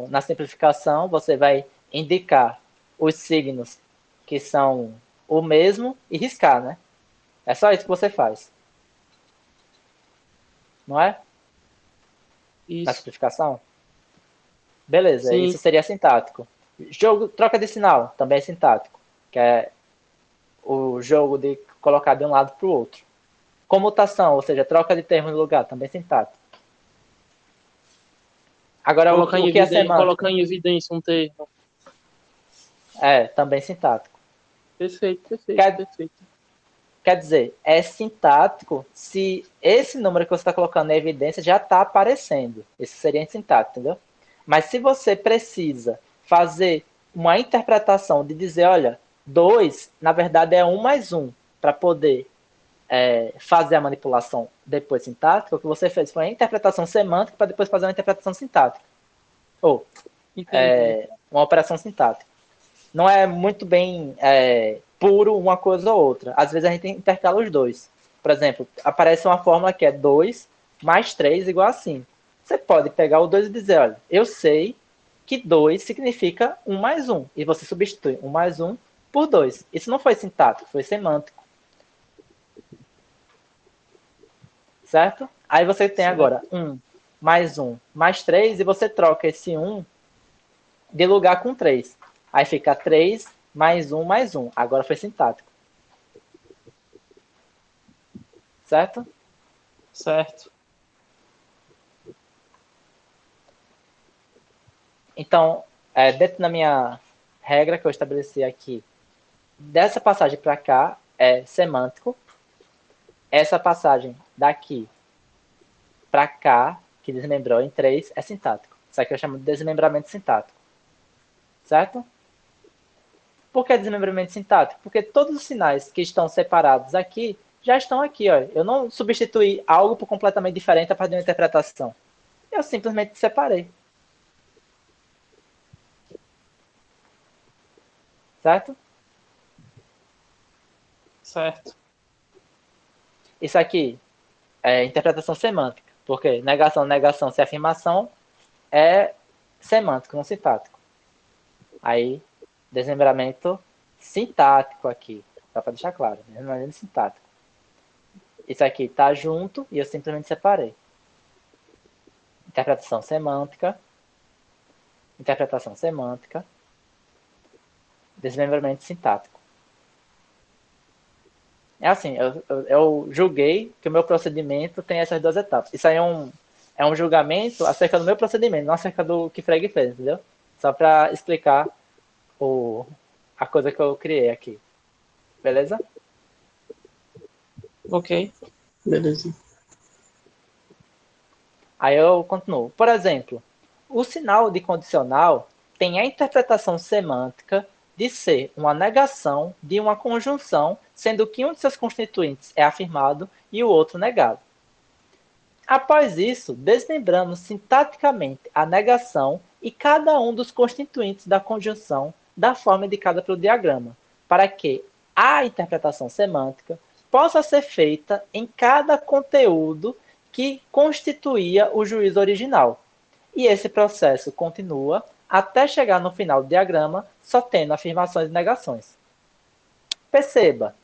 na simplificação você vai indicar os signos que são o mesmo e riscar, né? É só isso que você faz. Não é? Na Isso. simplificação? Beleza, Sim. isso seria sintático. Jogo, troca de sinal, também é sintático. Que é o jogo de colocar de um lado para o outro. Comutação, ou seja, troca de termo no lugar, também é sintático. Agora, o que é semântico? Colocar em evidência um termo. Também sintático. Perfeito, perfeito, Quer, perfeito. quer dizer, é sintático se esse número que você está colocando em evidência já está aparecendo. Isso seria sintático, entendeu? Mas se você precisa fazer uma interpretação de dizer, olha, 2, na verdade, é 1 mais 1, para poder fazer a manipulação depois sintática, o que você fez foi a interpretação semântica para depois fazer uma interpretação sintática. Ou Entendi. uma operação sintática. Não é muito bem puro uma coisa ou outra. Às vezes a gente intercala os dois. Por exemplo, aparece uma fórmula que é 2 mais 3 igual a 5. Você pode pegar o 2 e dizer, olha, eu sei que 2 significa 1 mais 1. E você substitui 1 mais 1 por 2. Isso não foi sintático, foi semântico. Certo? Aí você tem Certo. agora 1 mais 3 e você troca esse 1 de lugar com 3. Aí fica 3 mais 1 mais 1. Agora foi sintático. Certo? Certo. Então, dentro da minha regra que eu estabeleci aqui, dessa passagem para cá é semântico. Essa passagem daqui para cá, que desmembrou em 3, é sintático. Isso aqui eu chamo de desmembramento sintático. Certo? Por que desmembramento sintático? Porque todos os sinais que estão separados aqui já estão aqui. Ó. Eu não substituí algo por completamente diferente a partir de uma interpretação. Eu simplesmente separei. Certo? Certo. Isso aqui é interpretação semântica. Porque negação, negação, se afirmação é semântico, não sintático. Aí, desmembramento sintático aqui. Só para deixar claro. Desmembramento sintático. Isso aqui está junto e eu simplesmente separei. Interpretação semântica. Interpretação semântica. Desmembramento sintático. É assim, eu julguei que o meu procedimento tem essas duas etapas. Isso aí é um julgamento acerca do meu procedimento, não acerca do que Frege fez, entendeu? Só para explicar a coisa que eu criei aqui. Beleza? Ok. Beleza. Aí eu continuo. Por exemplo, o sinal de condicional tem a interpretação semântica de ser uma negação de uma conjunção, sendo que um de seus constituintes é afirmado e o outro negado. Após isso, desmembramos sintaticamente a negação e cada um dos constituintes da conjunção da forma indicada pelo diagrama, para que a interpretação semântica possa ser feita em cada conteúdo que constituía o juízo original. E esse processo continua até chegar no final do diagrama, só tendo afirmações e negações. Perceba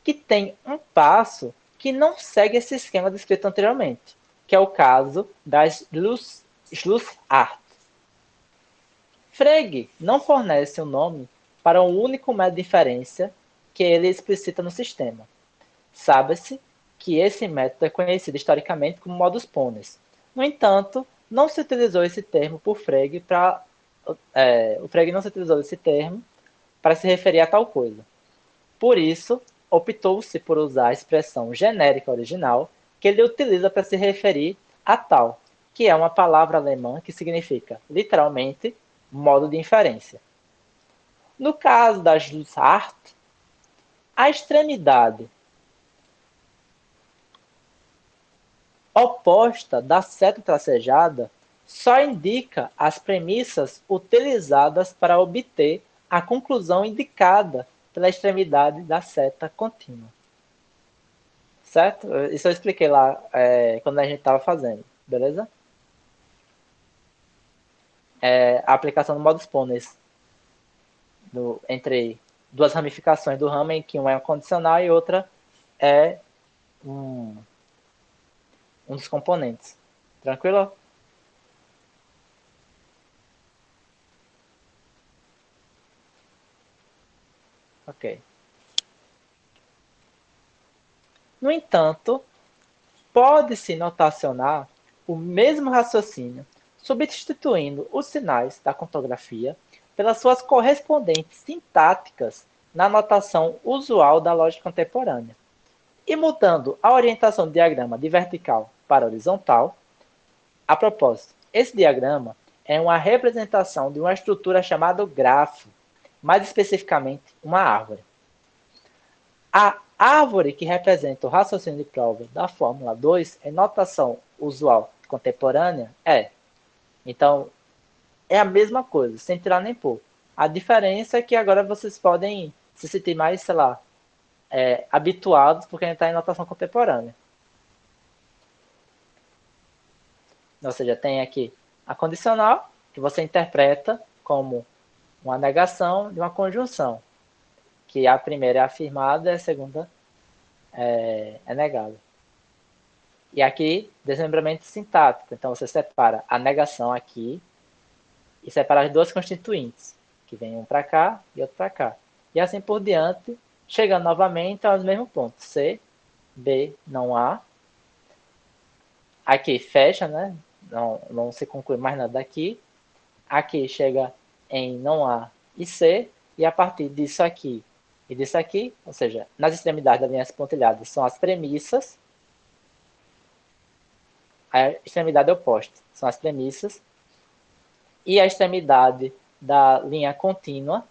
que tem um passo que não segue esse esquema descrito anteriormente, que é o caso das Schlussart. Frege não fornece um nome para um único método de inferência que ele explicita no sistema. Sabe-se que esse método é conhecido historicamente como modus ponens. No entanto, não se utilizou esse termo por Frege para o Frege não se utilizou esse termo para se referir a tal coisa. Por isso, optou-se por usar a expressão genérica original que ele utiliza para se referir a tal, que é uma palavra alemã que significa, literalmente, modo de inferência. No caso da Schlussart, a extremidade oposta da seta tracejada só indica as premissas utilizadas para obter a conclusão indicada pela extremidade da seta contínua. Certo? Isso eu expliquei lá quando a gente estava fazendo, beleza? A aplicação do modus ponens entre duas ramificações do ramen, que uma é um condicional e outra é um dos componentes. Tranquilo? Ok. No entanto, pode-se notacionar o mesmo raciocínio, substituindo os sinais da contografia pelas suas correspondentes sintáticas na notação usual da lógica contemporânea, e mudando a orientação do diagrama de vertical para horizontal. A propósito, esse diagrama é uma representação de uma estrutura chamada grafo, mais especificamente uma árvore. A árvore que representa o raciocínio de prova da Fórmula 2 em notação usual contemporânea então, é a mesma coisa, sem tirar nem pôr. A diferença é que agora vocês podem se sentir mais, sei lá, habituados, porque a gente está em notação contemporânea. Ou seja, tem aqui a condicional, que você interpreta como uma negação de uma conjunção, que a primeira é afirmada e a segunda é negada. E aqui, desmembramento sintático. Então, você separa a negação aqui e separa as duas constituintes, que vem um para cá e outro para cá. E assim por diante, chegando novamente aos mesmos pontos. C, B, não há. Aqui fecha, né? Não se conclui mais nada daqui. Aqui chega em não há e C. E a partir disso aqui e disso aqui, ou seja, nas extremidades da linha pontilhada são as premissas. A extremidade oposta são as premissas. E a extremidade da linha contínua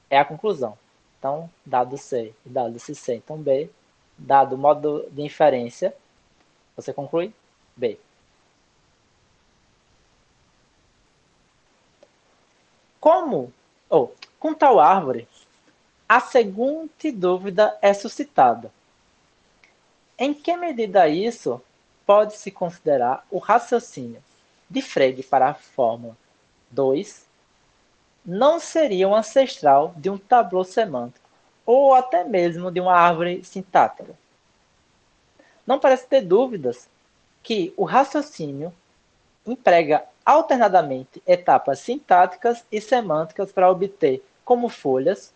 é a conclusão. Então, dado C e dado C, então B, dado o modo de inferência, você conclui B. Com tal árvore, a seguinte dúvida é suscitada. Em que medida isso pode-se considerar o raciocínio de Frege para a fórmula 2 não seria um ancestral de um tablô semântico ou até mesmo de uma árvore sintática? Não parece ter dúvidas que o raciocínio emprega alternadamente etapas sintáticas e semânticas para obter como folhas,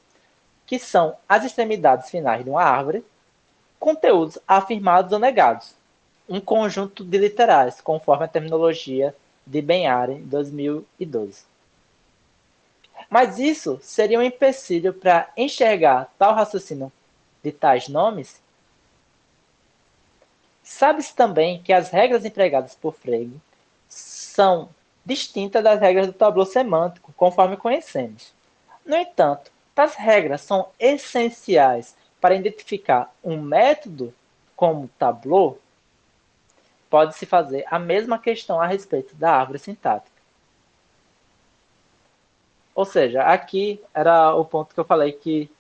que são as extremidades finais de uma árvore, conteúdos afirmados ou negados, um conjunto de literais, conforme a terminologia de Ben-Aren, 2012. Mas isso seria um empecilho para enxergar tal raciocínio de tais nomes? Sabe-se também que as regras empregadas por Frege são distintas das regras do tablô semântico, conforme conhecemos. No entanto, tais regras são essenciais para identificar um método como tablô. Pode-se fazer a mesma questão a respeito da árvore sintática. Ou seja, aqui era o ponto que eu falei que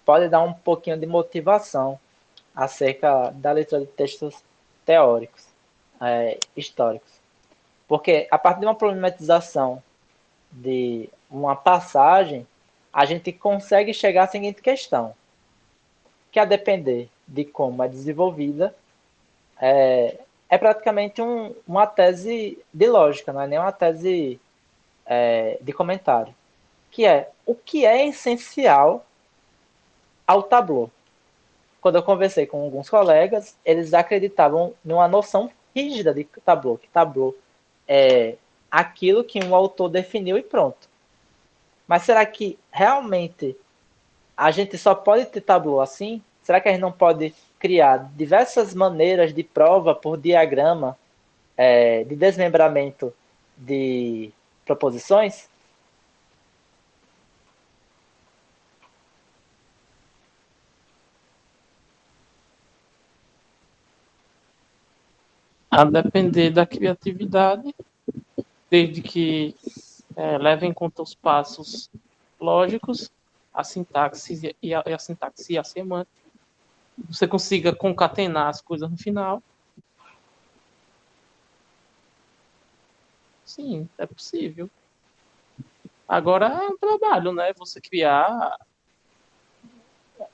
pode dar um pouquinho de motivação acerca da leitura de textos teóricos, históricos. Porque a partir de uma problematização de uma passagem, a gente consegue chegar à seguinte questão, que a depender de como é desenvolvida, é praticamente uma tese de lógica, não é nem uma tese de comentário, que é o que é essencial ao tablô. Quando eu conversei com alguns colegas, eles acreditavam numa noção rígida de tablô, que tablô é aquilo que um autor definiu e pronto. Mas será que realmente a gente só pode ter tablô assim? Será que a gente não pode criar diversas maneiras de prova por diagrama de desmembramento de proposições? A depender da criatividade, desde que leve em conta os passos lógicos, a sintaxe e a sintaxe e a semântica, você consiga concatenar as coisas no final. Sim, é possível. Agora é um trabalho, né? Você criar.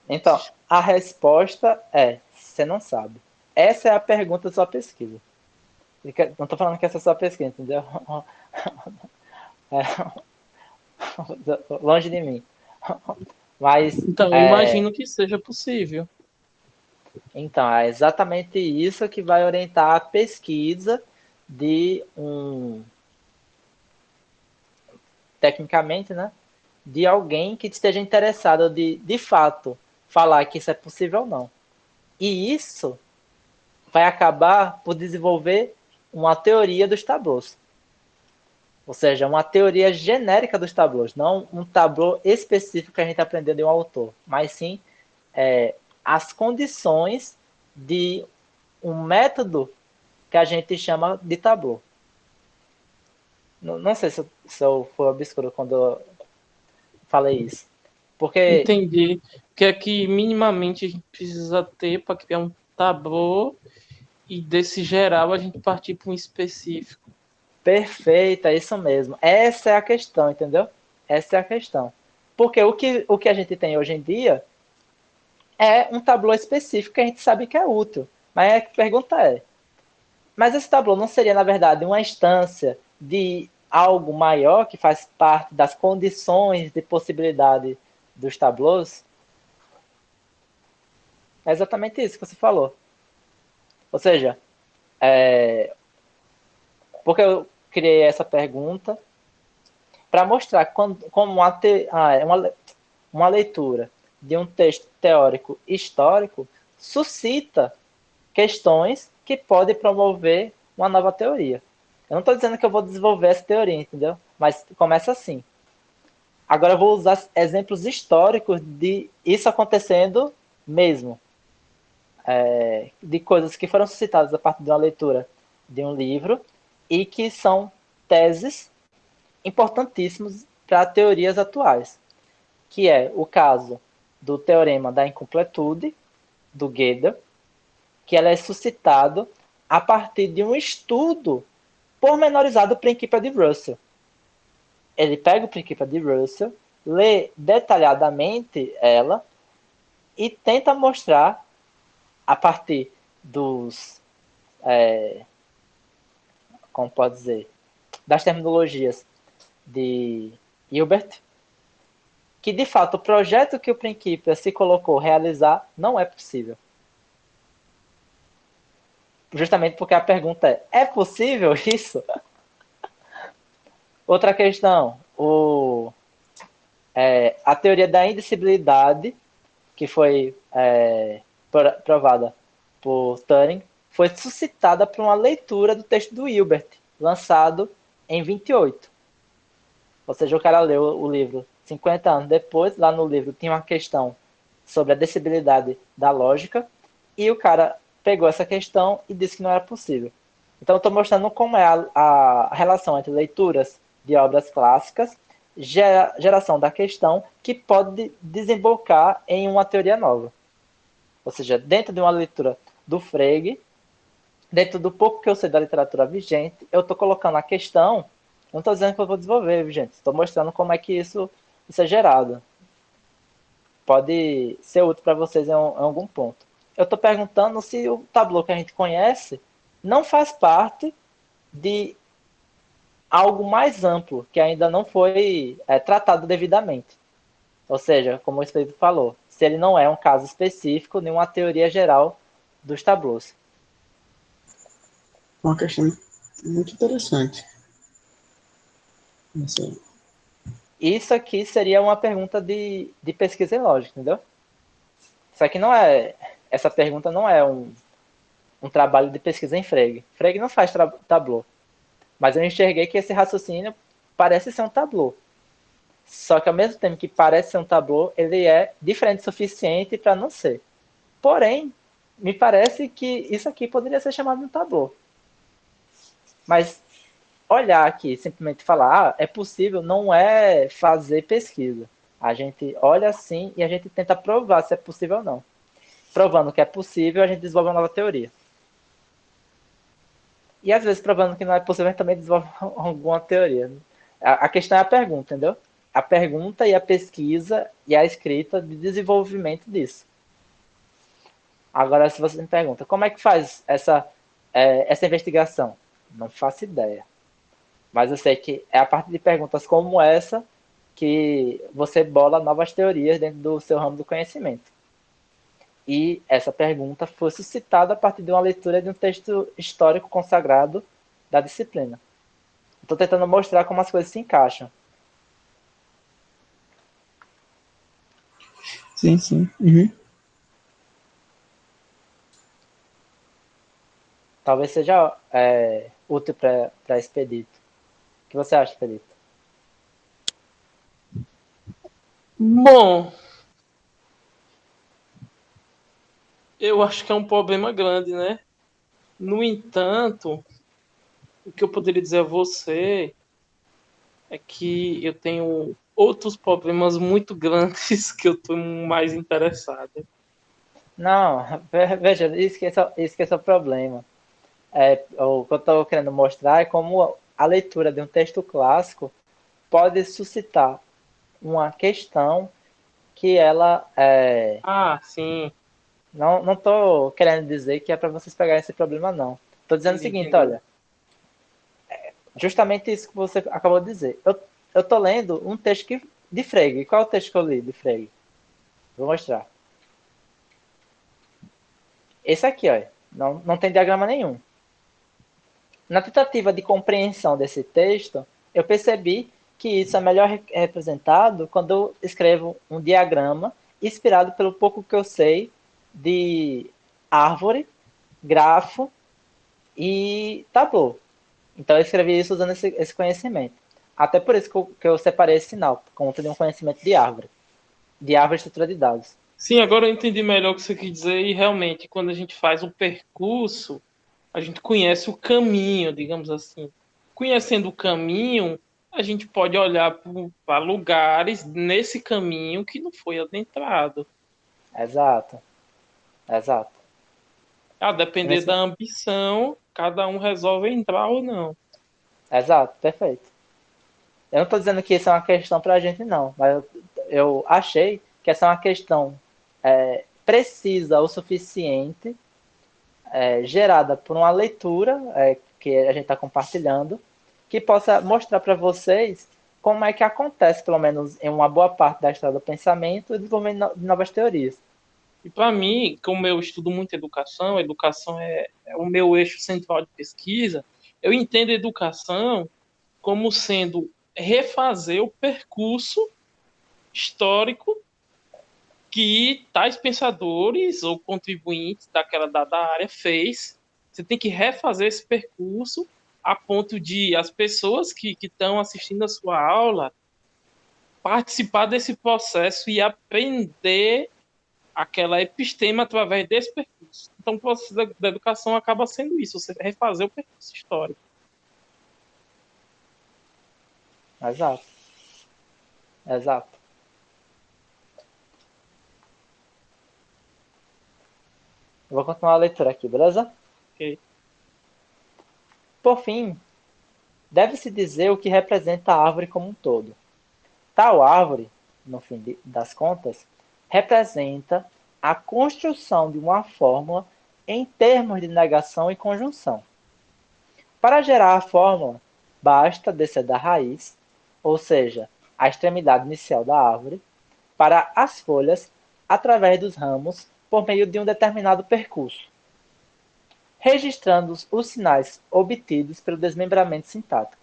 Então, a resposta é: você não sabe. Essa é a pergunta da sua pesquisa. Não estou falando que essa é a sua pesquisa, entendeu? Longe de mim. Mas, Então, eu imagino que seja possível. então, é exatamente isso que vai orientar a pesquisa de tecnicamente, né? De alguém que esteja interessado de fato, falar que isso é possível ou não. E isso vai acabar por desenvolver uma teoria dos tablôs. Ou seja, uma teoria genérica dos tablôs, não um tablô específico que a gente aprendeu de um autor, mas sim as condições de um método que a gente chama de tablô. Não sei se eu fui obscuro quando eu falei isso. Porque, Entendi. O que é que minimamente a gente precisa ter para criar um tabu e desse geral a gente partir para um específico. perfeito, é isso mesmo. Essa é a questão, entendeu? Essa é a questão. Porque o que a gente tem hoje em dia é um tablô específico que a gente sabe que é útil. Mas a pergunta é, mas esse tablô não seria, na verdade, uma instância de algo maior que faz parte das condições de possibilidade dos tablôs? É exatamente isso que você falou. Ou seja, porque eu criei essa pergunta para mostrar como uma leitura de um texto teórico histórico suscita questões que podem promover uma nova teoria. Eu não estou dizendo que eu vou desenvolver essa teoria, entendeu? Mas começa assim. Agora eu vou usar exemplos históricos de isso acontecendo mesmo. De coisas que foram suscitadas a partir de uma leitura de um livro e que são teses importantíssimos para teorias atuais, que é o caso do teorema da incompletude, do Gödel, que ela é suscitado a partir de um estudo pormenorizado do princípio de Russell. Ele pega o princípio de Russell, lê detalhadamente ela e tenta mostrar, a partir dos, como pode dizer, das terminologias de Hilbert, que de fato o projeto que o princípio se colocou realizar não é possível. Justamente porque a pergunta é possível isso? Outra questão, a teoria da indicibilidade, que foi provada por Turing, foi suscitada por uma leitura do texto do Hilbert, lançado em 28. Ou seja, o cara leu o livro 50 anos depois, lá no livro tinha uma questão sobre a decibilidade da lógica, e o cara pegou essa questão e disse que não era possível. Então, eu estou mostrando como é a relação entre leituras de obras clássicas, geração da questão, que pode desembocar em uma teoria nova. Ou seja, dentro de uma leitura do Frege, dentro do pouco que eu sei da literatura vigente, eu estou colocando a questão, não estou dizendo que eu vou desenvolver, gente, estou mostrando como é que isso é gerado. Pode ser útil para vocês em algum ponto. Eu estou perguntando se o tabuleiro que a gente conhece não faz parte de algo mais amplo, que ainda não foi tratado devidamente. Ou seja, como o Espírito falou, se ele não é um caso específico, nenhuma teoria geral dos tablôs. Uma questão muito interessante. Assim, Isso aqui seria uma pergunta de pesquisa em lógica, entendeu? Isso aqui não é. Essa pergunta não é um trabalho de pesquisa em Frege. Frege não faz tablô. Mas eu enxerguei que esse raciocínio parece ser um tablô. Só que ao mesmo tempo que parece ser um tablô, ele é diferente o suficiente para não ser. Porém, me parece que isso aqui poderia ser chamado de um tablô. Mas olhar aqui, simplesmente falar, é possível, não é fazer pesquisa. A gente olha assim e a gente tenta provar se é possível ou não. Provando que é possível, a gente desenvolve uma nova teoria. E às vezes, provando que não é possível, a gente também desenvolve alguma teoria. A questão é a pergunta, entendeu? A pergunta e a pesquisa e a escrita de desenvolvimento disso. Agora, se você me pergunta, como é que faz essa investigação? Não faço ideia. Mas eu sei que é a partir de perguntas como essa que você bola novas teorias dentro do seu ramo do conhecimento. E essa pergunta foi suscitada a partir de uma leitura de um texto histórico consagrado da disciplina. Estou tentando mostrar como as coisas se encaixam. Sim, sim. Uhum. Talvez seja útil para Expedito. O que você acha, Expedito? Bom, eu acho que é um problema grande, né? No entanto, o que eu poderia dizer a você é que eu tenho outros problemas muito grandes que eu estou mais interessado. Não, veja, isso que é o problema. O que eu estou querendo mostrar é como a leitura de um texto clássico pode suscitar uma questão que ela Ah, sim, não estou querendo dizer que é para vocês pegarem esse problema, não. Estou dizendo o entendi, seguinte, entendi. olha, justamente isso que você acabou de dizer. Eu estou lendo um texto de Frege. Qual é o texto que eu li de Frege? Vou mostrar. Esse aqui, ó. Não tem diagrama nenhum. Na tentativa de compreensão desse texto, eu percebi que isso é melhor representado quando eu escrevo um diagrama inspirado pelo pouco que eu sei de árvore, grafo e tableau. Então eu escrevi isso usando esse conhecimento. Até por isso que eu separei esse sinal, por conta de um conhecimento de árvore e estrutura de dados. Sim, agora eu entendi melhor o que você quis dizer e realmente quando a gente faz o percurso, a gente conhece o caminho, digamos assim. Conhecendo o caminho, a gente pode olhar para lugares nesse caminho que não foi adentrado. Exato, exato. A depender Nesse, da ambição, cada um resolve entrar ou não. exato, perfeito. Eu não estou dizendo que isso é uma questão para a gente, não, mas eu achei que essa é uma questão precisa o suficiente, gerada por uma leitura que a gente está compartilhando, que possa mostrar para vocês como é que acontece, pelo menos em uma boa parte da história do pensamento, o desenvolvimento de novas teorias. E para mim, como eu estudo muito educação, educação é o meu eixo central de pesquisa, eu entendo educação como sendo refazer o percurso histórico que tais pensadores ou contribuintes daquela dada área fez. Você tem que refazer esse percurso a ponto de as pessoas que estão assistindo a sua aula participar desse processo e aprender aquela epistema através desse percurso. Então, o processo da educação acaba sendo isso, você refazer o percurso histórico. Exato, exato. Eu vou continuar a leitura aqui, beleza? Okay? Por fim, deve-se dizer o que representa a árvore como um todo. Tal árvore, no fim das contas, representa a construção de uma fórmula em termos de negação e conjunção. Para gerar a fórmula, basta descer da raiz, ou seja, a extremidade inicial da árvore, para as folhas através dos ramos por meio de um determinado percurso, registrando os sinais obtidos pelo desmembramento sintático,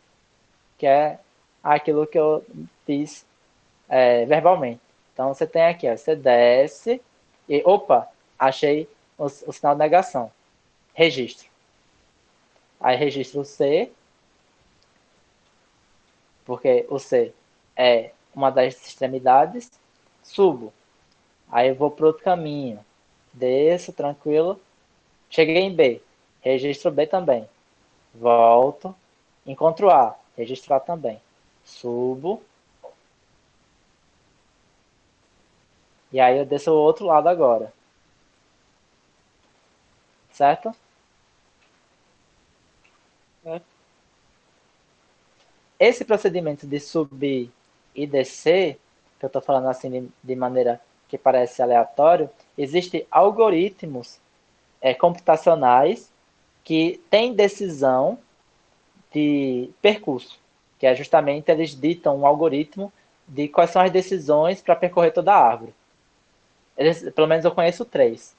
que é aquilo que eu fiz verbalmente. Então você tem aqui, ó, você desce e, opa, achei o sinal de negação. Registro. Aí registro o C, porque o C é uma das extremidades. Subo. Aí eu vou para outro caminho. Desço, tranquilo. Cheguei em B. Registro B também. Volto. Encontro A. Registro A também. Subo. E aí eu desço o outro lado agora. Certo? É. Esse procedimento de subir e descer, que eu estou falando assim de maneira que parece aleatório, existem algoritmos computacionais que têm decisão de percurso, que é justamente eles ditam um algoritmo de quais são as decisões para percorrer toda a árvore. Pelo menos eu conheço três,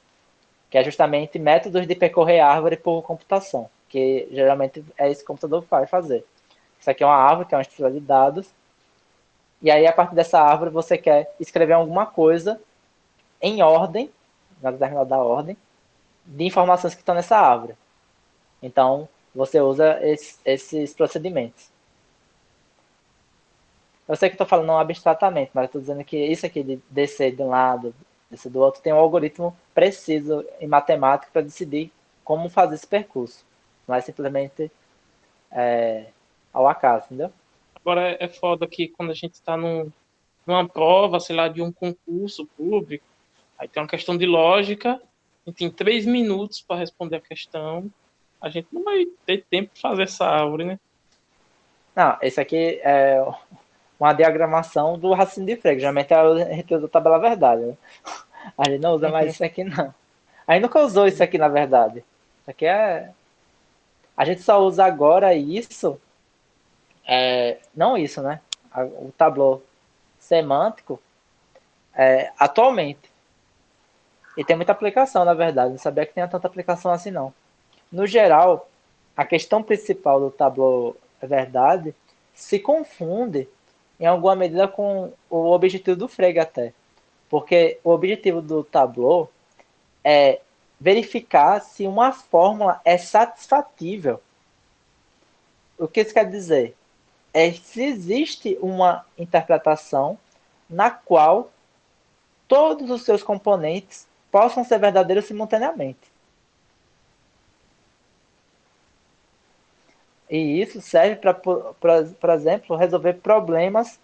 que é justamente métodos de percorrer a árvore por computação, que geralmente é isso que o computador vai fazer. Isso aqui é uma árvore, que é uma estrutura de dados, e aí a partir dessa árvore você quer escrever alguma coisa em ordem, na determinada ordem, de informações que estão nessa árvore. Então, você usa esses procedimentos. Eu sei que estou falando abstratamente, mas estou dizendo que isso aqui de descer de um lado, descer do outro, tem um algoritmo preciso em matemática para decidir como fazer esse percurso. Não é simplesmente ao acaso, entendeu? Agora é foda que quando a gente está numa prova, sei lá, de um concurso público, aí tem uma questão de lógica, a gente tem 3 minutos para responder a questão, a gente não vai ter tempo de fazer essa árvore, né? Não, esse aqui é uma diagramação do raciocínio de Frege. Geralmente a gente usa a tabela verdade, né? A gente não usa mais isso aqui, não. A gente nunca usou isso aqui, na verdade. Isso aqui é... A gente só usa agora isso... Não isso, né? O tabuleau semântico atualmente. E tem muita aplicação, na verdade. Não sabia que tinha tanta aplicação assim, não. No geral, a questão principal do Tableau verdade se confunde em alguma medida com o objetivo do Frege até. Porque o objetivo do Tableau é verificar se uma fórmula é satisfatível. O que isso quer dizer? É se existe uma interpretação na qual todos os seus componentes possam ser verdadeiros simultaneamente. E isso serve para, por exemplo, resolver problemas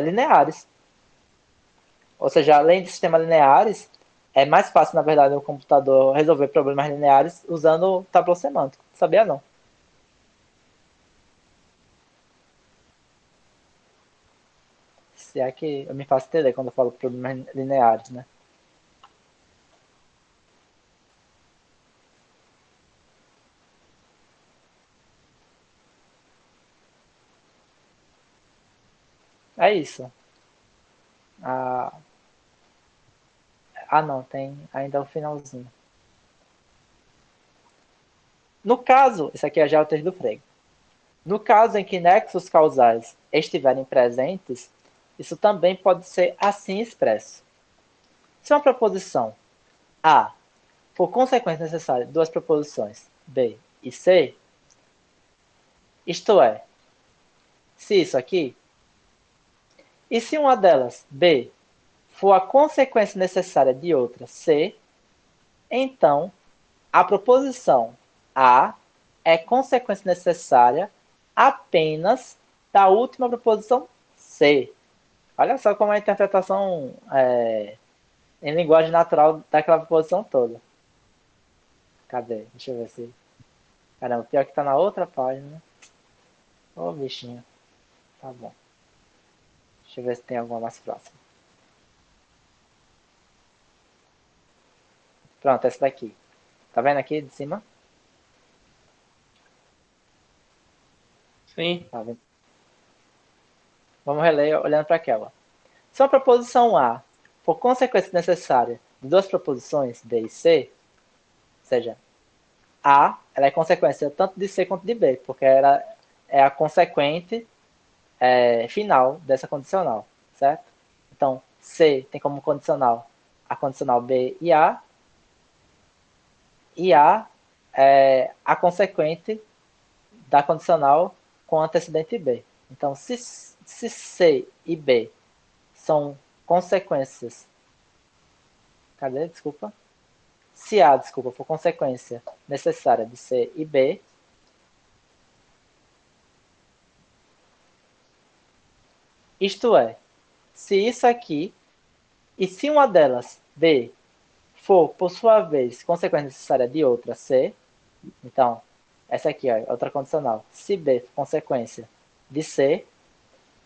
lineares. Ou seja, além de sistemas lineares, é mais fácil, na verdade, o computador resolver problemas lineares usando o tabuleau semântico. Sabia não? Se é que eu me faço entender quando eu falo problemas lineares, né? É isso. Ah, não, tem ainda o finalzinho. No caso, isso aqui já é o texto do Frege. No caso em que nexos causais estiverem presentes, isso também pode ser assim expresso. Se uma proposição A for consequência necessária de duas proposições B e C, isto é, se isso aqui, e se uma delas, B, for a consequência necessária de outra C, então a proposição A é consequência necessária apenas da última proposição C. Olha só como é a interpretação em linguagem natural daquela proposição toda. Cadê? Deixa eu ver se... Caramba, pior que tá na outra página. Ô, bichinho. Tá bom. Deixa eu ver se tem alguma mais próxima. Pronto, essa daqui. Tá vendo aqui de cima? Sim. Tá vendo? Vamos reler olhando para aquela. Se uma proposição A for consequência necessária de duas proposições B e C, ou seja, A ela é consequência tanto de C quanto de B, porque ela é a consequente final dessa condicional, certo? Então, C tem como condicional a condicional B e A é a consequente da condicional com antecedente B. Então, se C e B são consequências. Cadê? Desculpa. Se A, desculpa, for consequência necessária de C e B, isto é, se isso aqui E se uma delas, B, for, por sua vez, consequência necessária de outra, C, então, essa aqui, ó, outra condicional. Se B for consequência de C,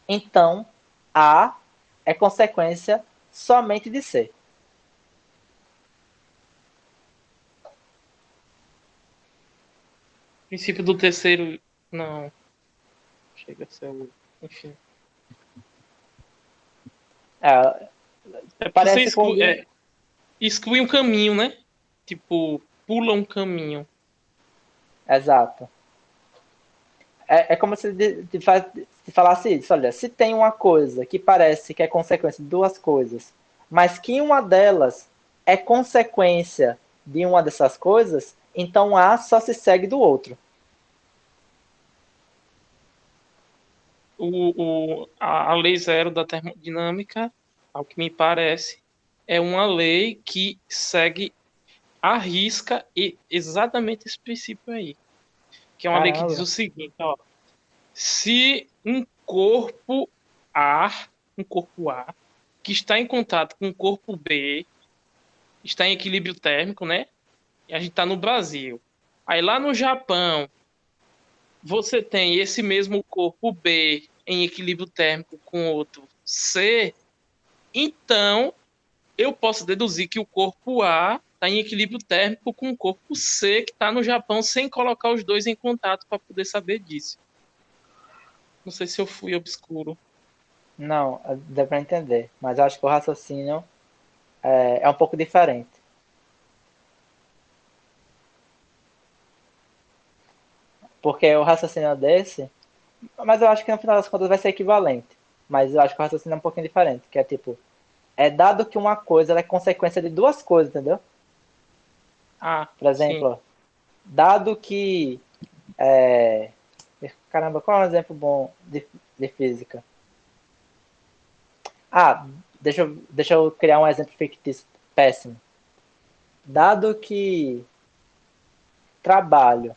então A é consequência somente de C. Princípio do terceiro. Não. Chega a ser o. Enfim. É, É porque você parece com... exclui um caminho, né? Tipo, pula um caminho. Exato. É como se falasse isso, olha, se tem uma coisa que parece que é consequência de duas coisas, mas que uma delas é consequência de uma dessas coisas, então A só se segue do outro. A lei zero da termodinâmica, ao que me parece, é uma lei que segue à risca exatamente esse princípio aí. Que é uma lei que diz o Caramba. seguinte, ó. Se um corpo A, que está em contato com um corpo B, está em equilíbrio térmico, né? E a gente está no Brasil. Aí lá no Japão, você tem esse mesmo corpo B em equilíbrio térmico com outro C, então eu posso deduzir que o corpo A está em equilíbrio térmico com o corpo C que está no Japão, sem colocar os dois em contato para poder saber disso. Não sei se eu fui obscuro. Não, deu para entender, mas eu acho que o raciocínio é um pouco diferente. Porque o raciocínio desse, mas eu acho que no final das contas vai ser equivalente. Mas eu acho que o raciocínio é um pouquinho diferente, que é tipo, é dado que uma coisa é consequência de duas coisas, entendeu? Ah, Por sim. exemplo, dado que. É... Caramba, qual é um exemplo bom de física? Ah, deixa eu criar um exemplo fictício péssimo. Dado que trabalho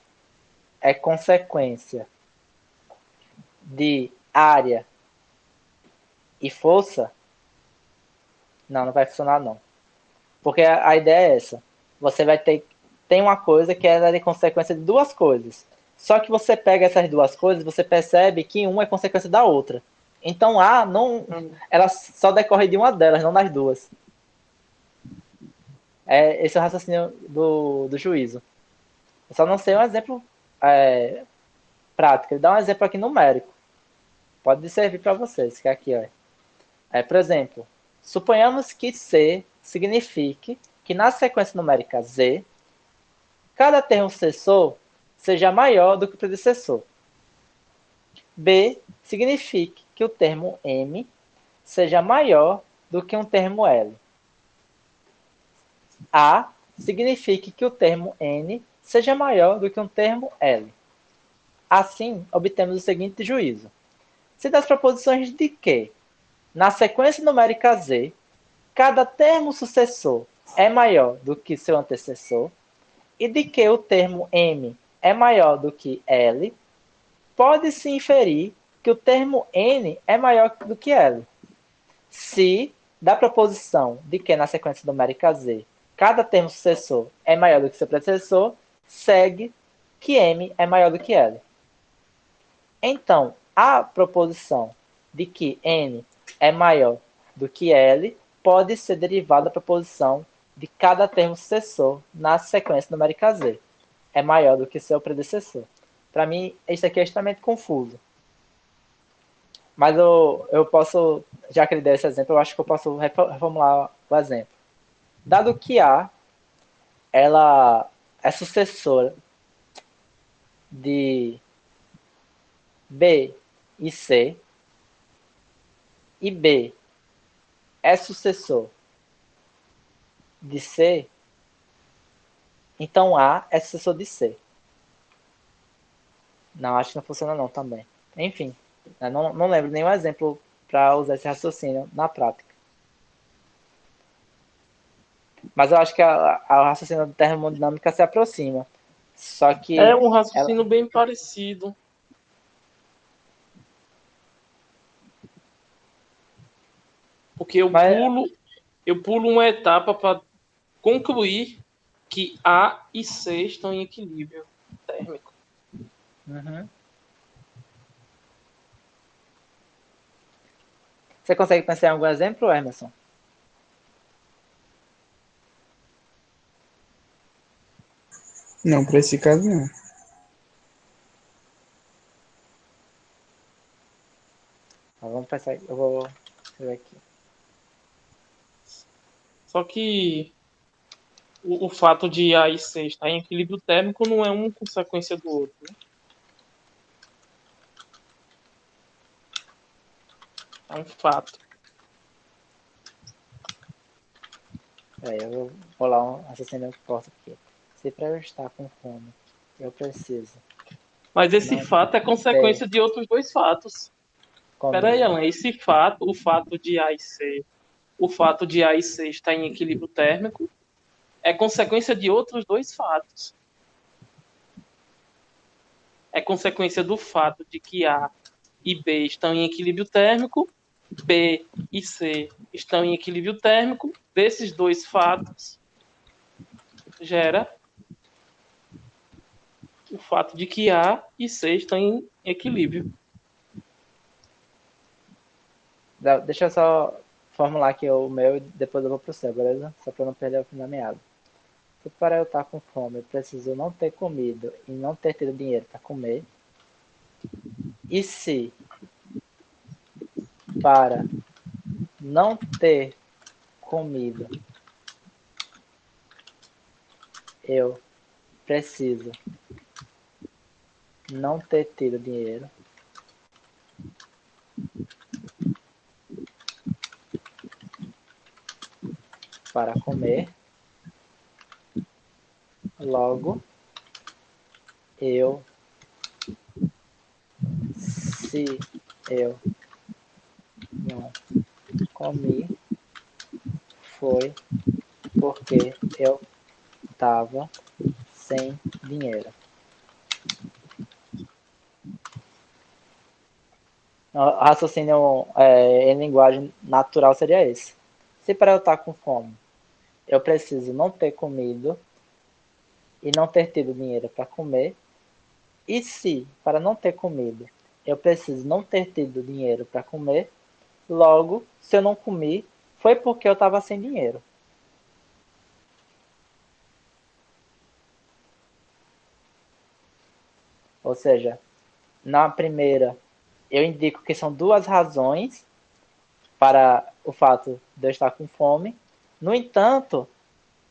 é consequência de área e força, não vai funcionar não. Porque a ideia é essa. Você vai ter. Tem uma coisa que é de consequência de duas coisas. Só que você pega essas duas coisas, você percebe que uma é consequência da outra. Então A não. Ela só decorre de uma delas, não das duas. Esse é o raciocínio do juízo. Eu só não sei um exemplo prático. Ele dá um exemplo aqui numérico. Pode servir para vocês, que é aqui, ó. Por exemplo, suponhamos que C signifique que na sequência numérica Z, cada termo sucessor seja maior do que o predecessor. B signifique que o termo M seja maior do que um termo L. A signifique que o termo N seja maior do que um termo L. Assim, obtemos o seguinte juízo. Se das proposições de que, na sequência numérica Z, cada termo sucessor é maior do que seu antecessor, e de que o termo M é maior do que L, pode-se inferir que o termo N é maior do que L. Se, da proposição de que na sequência numérica Z, cada termo sucessor é maior do que seu predecessor, segue que M é maior do que L. Então, a proposição de que N é maior do que L pode ser derivada da proposição de cada termo sucessor na sequência numérica Z. É maior do que seu predecessor. Para mim, isso aqui é extremamente confuso. Mas eu posso, já que ele deu esse exemplo, eu acho que eu posso reformular o exemplo. Dado que A ela é sucessora de B e C, e B é sucessor de C, então A é sucessor de C. Não, acho que não funciona não também. Enfim, eu não lembro nenhum exemplo para usar esse raciocínio na prática. Mas eu acho que a raciocínio da termodinâmica se aproxima. Só É que um ela, raciocínio bem parecido. Porque eu mas pulo. Eu pulo uma etapa para concluir que A e C estão em equilíbrio térmico. Uhum. Você consegue pensar em algum exemplo, Emerson? Não, para esse caso não. Vamos pensar. Eu vou ver aqui. Só que o fato de A e C estar em equilíbrio térmico não é uma consequência do outro. Né? É um fato. Eu vou rolar um raciocínio forte aqui. Se para eu estar com fome, eu preciso Mas esse não fato é ter consequência de outros dois fatos. Peraí, comida. Alan, esse fato, o fato de A e C estar em equilíbrio térmico, é consequência de outros dois fatos. É consequência do fato de que A e B estão em equilíbrio térmico, B e C estão em equilíbrio térmico. Desses dois fatos, gera o fato de que A e C estão em equilíbrio. Deixa eu só formular aqui o meu e depois eu vou pro seu, beleza? Só para não perder o fim da meada. Se para eu estar com fome, eu preciso não ter comido e não ter tido dinheiro para comer. E se para não ter comido, eu preciso não ter tido dinheiro para comer, logo eu, se eu não comi, foi porque eu estava sem dinheiro. O raciocínio em linguagem natural seria esse. Se para eu estar com fome, eu preciso não ter comido e não ter tido dinheiro para comer, e se para não ter comido, eu preciso não ter tido dinheiro para comer, logo, se eu não comi, foi porque eu estava sem dinheiro. Ou seja, na primeira, eu indico que são duas razões para o fato de eu estar com fome. No entanto,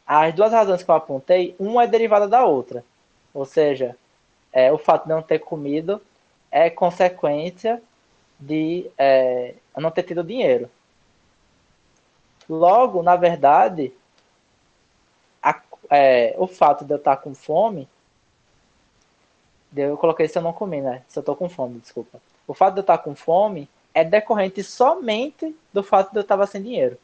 as duas razões que eu apontei, uma é derivada da outra. Ou seja, o fato de não ter comido é consequência de eu não ter tido dinheiro. Logo, na verdade, o fato de eu estar com fome, eu coloquei se eu não comi, né? Se eu estou com fome, desculpa. O fato de eu estar com fome é decorrente somente do fato de eu estar sem dinheiro.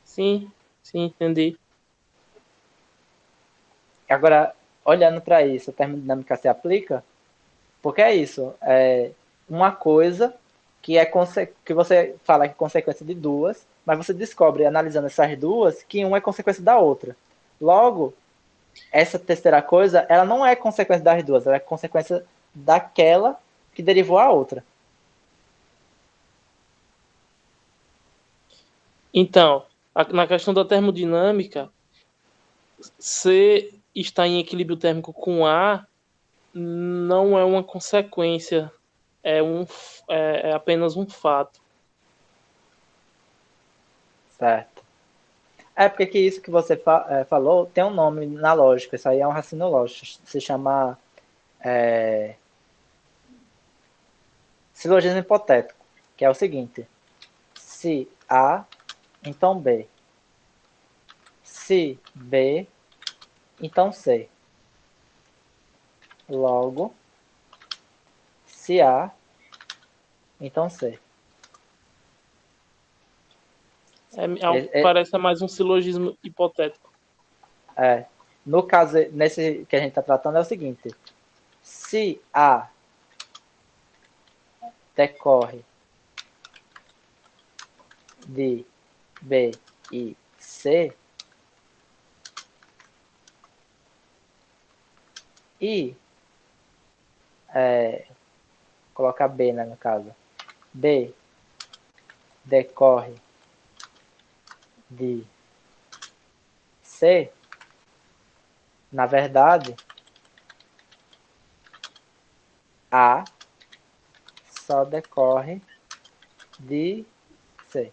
Sim, sim, entendi. Agora, olhando para isso, a termodinâmica se aplica? Porque é isso, é uma coisa que você fala que é consequência de duas, mas você descobre, analisando essas duas, que uma é consequência da outra. Logo, essa terceira coisa, ela não é consequência das duas, ela é consequência daquela que derivou a outra. Então, na questão da termodinâmica, C está em equilíbrio térmico com A não é uma consequência, é apenas um fato. Certo. É porque que isso que você falou tem um nome na lógica, isso aí é um raciocínio lógico, se chama silogismo hipotético, que é o seguinte: se A, então B. Se B, então C. Logo, se A, então C. Parece mais um silogismo hipotético. No caso, nesse que a gente está tratando, é o seguinte: se A decorre de B e C e colocar B, né, no caso. B decorre de C, na verdade, A só decorre de C.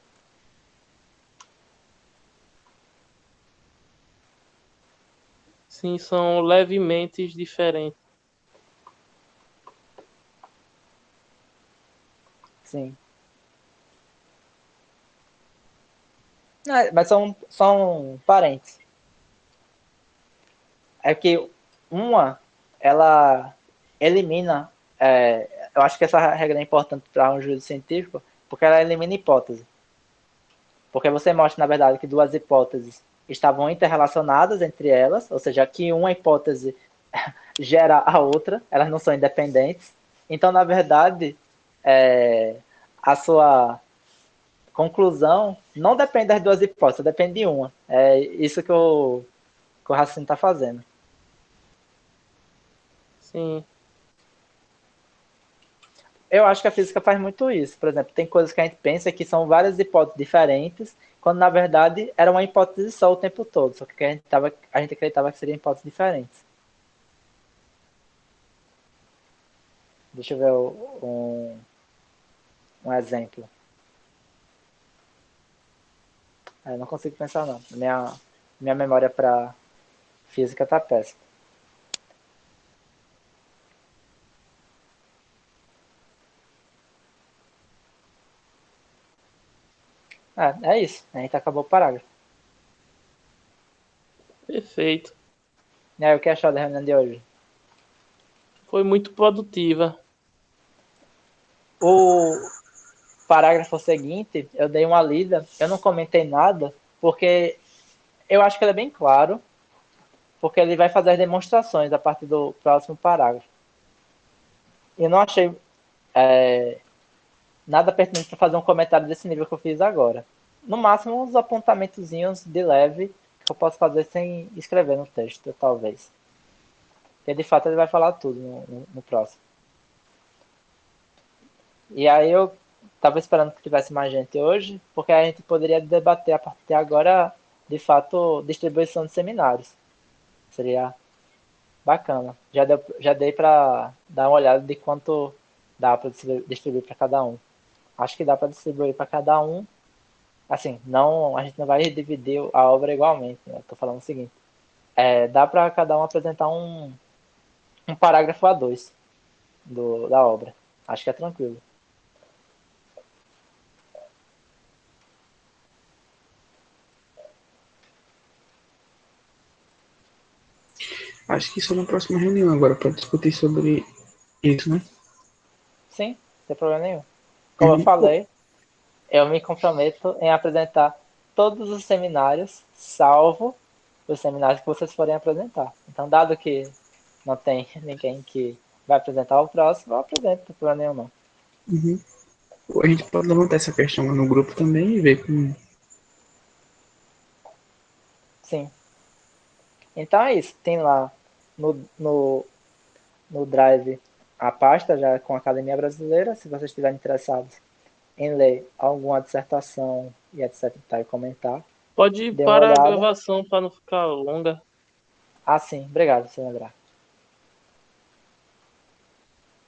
Sim, são levemente diferentes. Sim. Mas são parentes. É que uma, ela elimina. Eu acho que essa regra é importante para um juízo científico, porque ela elimina hipótese. Porque você mostra, na verdade, que duas hipóteses estavam interrelacionadas entre elas, ou seja, que uma hipótese gera a outra, elas não são independentes. Então, na verdade, a sua conclusão não depende das duas hipóteses, depende de uma. É isso que o raciocínio está fazendo. Sim. Eu acho que a física faz muito isso. Por exemplo, tem coisas que a gente pensa que são várias hipóteses diferentes, quando na verdade era uma hipótese só o tempo todo, só que a gente acreditava que seriam hipóteses diferentes. Deixa eu ver um exemplo. Eu não consigo pensar não. Minha memória para física tá péssima. É isso. A gente acabou o parágrafo. Perfeito. E aí, o que achou da reunião de hoje? Foi muito produtiva. O parágrafo seguinte, eu dei uma lida, eu não comentei nada, porque eu acho que ele é bem claro, porque ele vai fazer as demonstrações a partir do próximo parágrafo. Eu não achei nada pertinente para fazer um comentário desse nível que eu fiz agora. No máximo, uns apontamentozinhos de leve que eu posso fazer sem escrever no texto, talvez. Porque de fato ele vai falar tudo no próximo. E aí eu estava esperando que tivesse mais gente hoje, porque a gente poderia debater a partir de agora, de fato, distribuição de seminários. Seria bacana. Já dei para dar uma olhada de quanto dá para distribuir para cada um. Acho que dá para distribuir para cada um. Assim, não, a gente não vai dividir a obra igualmente. Né? Estou falando o seguinte: dá para cada um apresentar um parágrafo A2 da obra. Acho que é tranquilo. Acho que isso é na próxima reunião agora para discutir sobre isso, né? Sim, não tem problema nenhum. Como eu Uhum. falei, eu me comprometo em apresentar todos os seminários, salvo os seminários que vocês forem apresentar. Então, dado que não tem ninguém que vai apresentar o próximo, eu apresento, não tem problema nenhum não. Uhum. A gente pode levantar essa questão lá no grupo também e ver como. Sim. Então é isso. Tem lá no Drive a pasta já com a Academia Brasileira. Se vocês estiverem interessados em ler alguma dissertação e etc. E comentar, Pode ir dê uma para a olhada. gravação para não ficar longa. Ah, sim. Obrigado, se lembrar.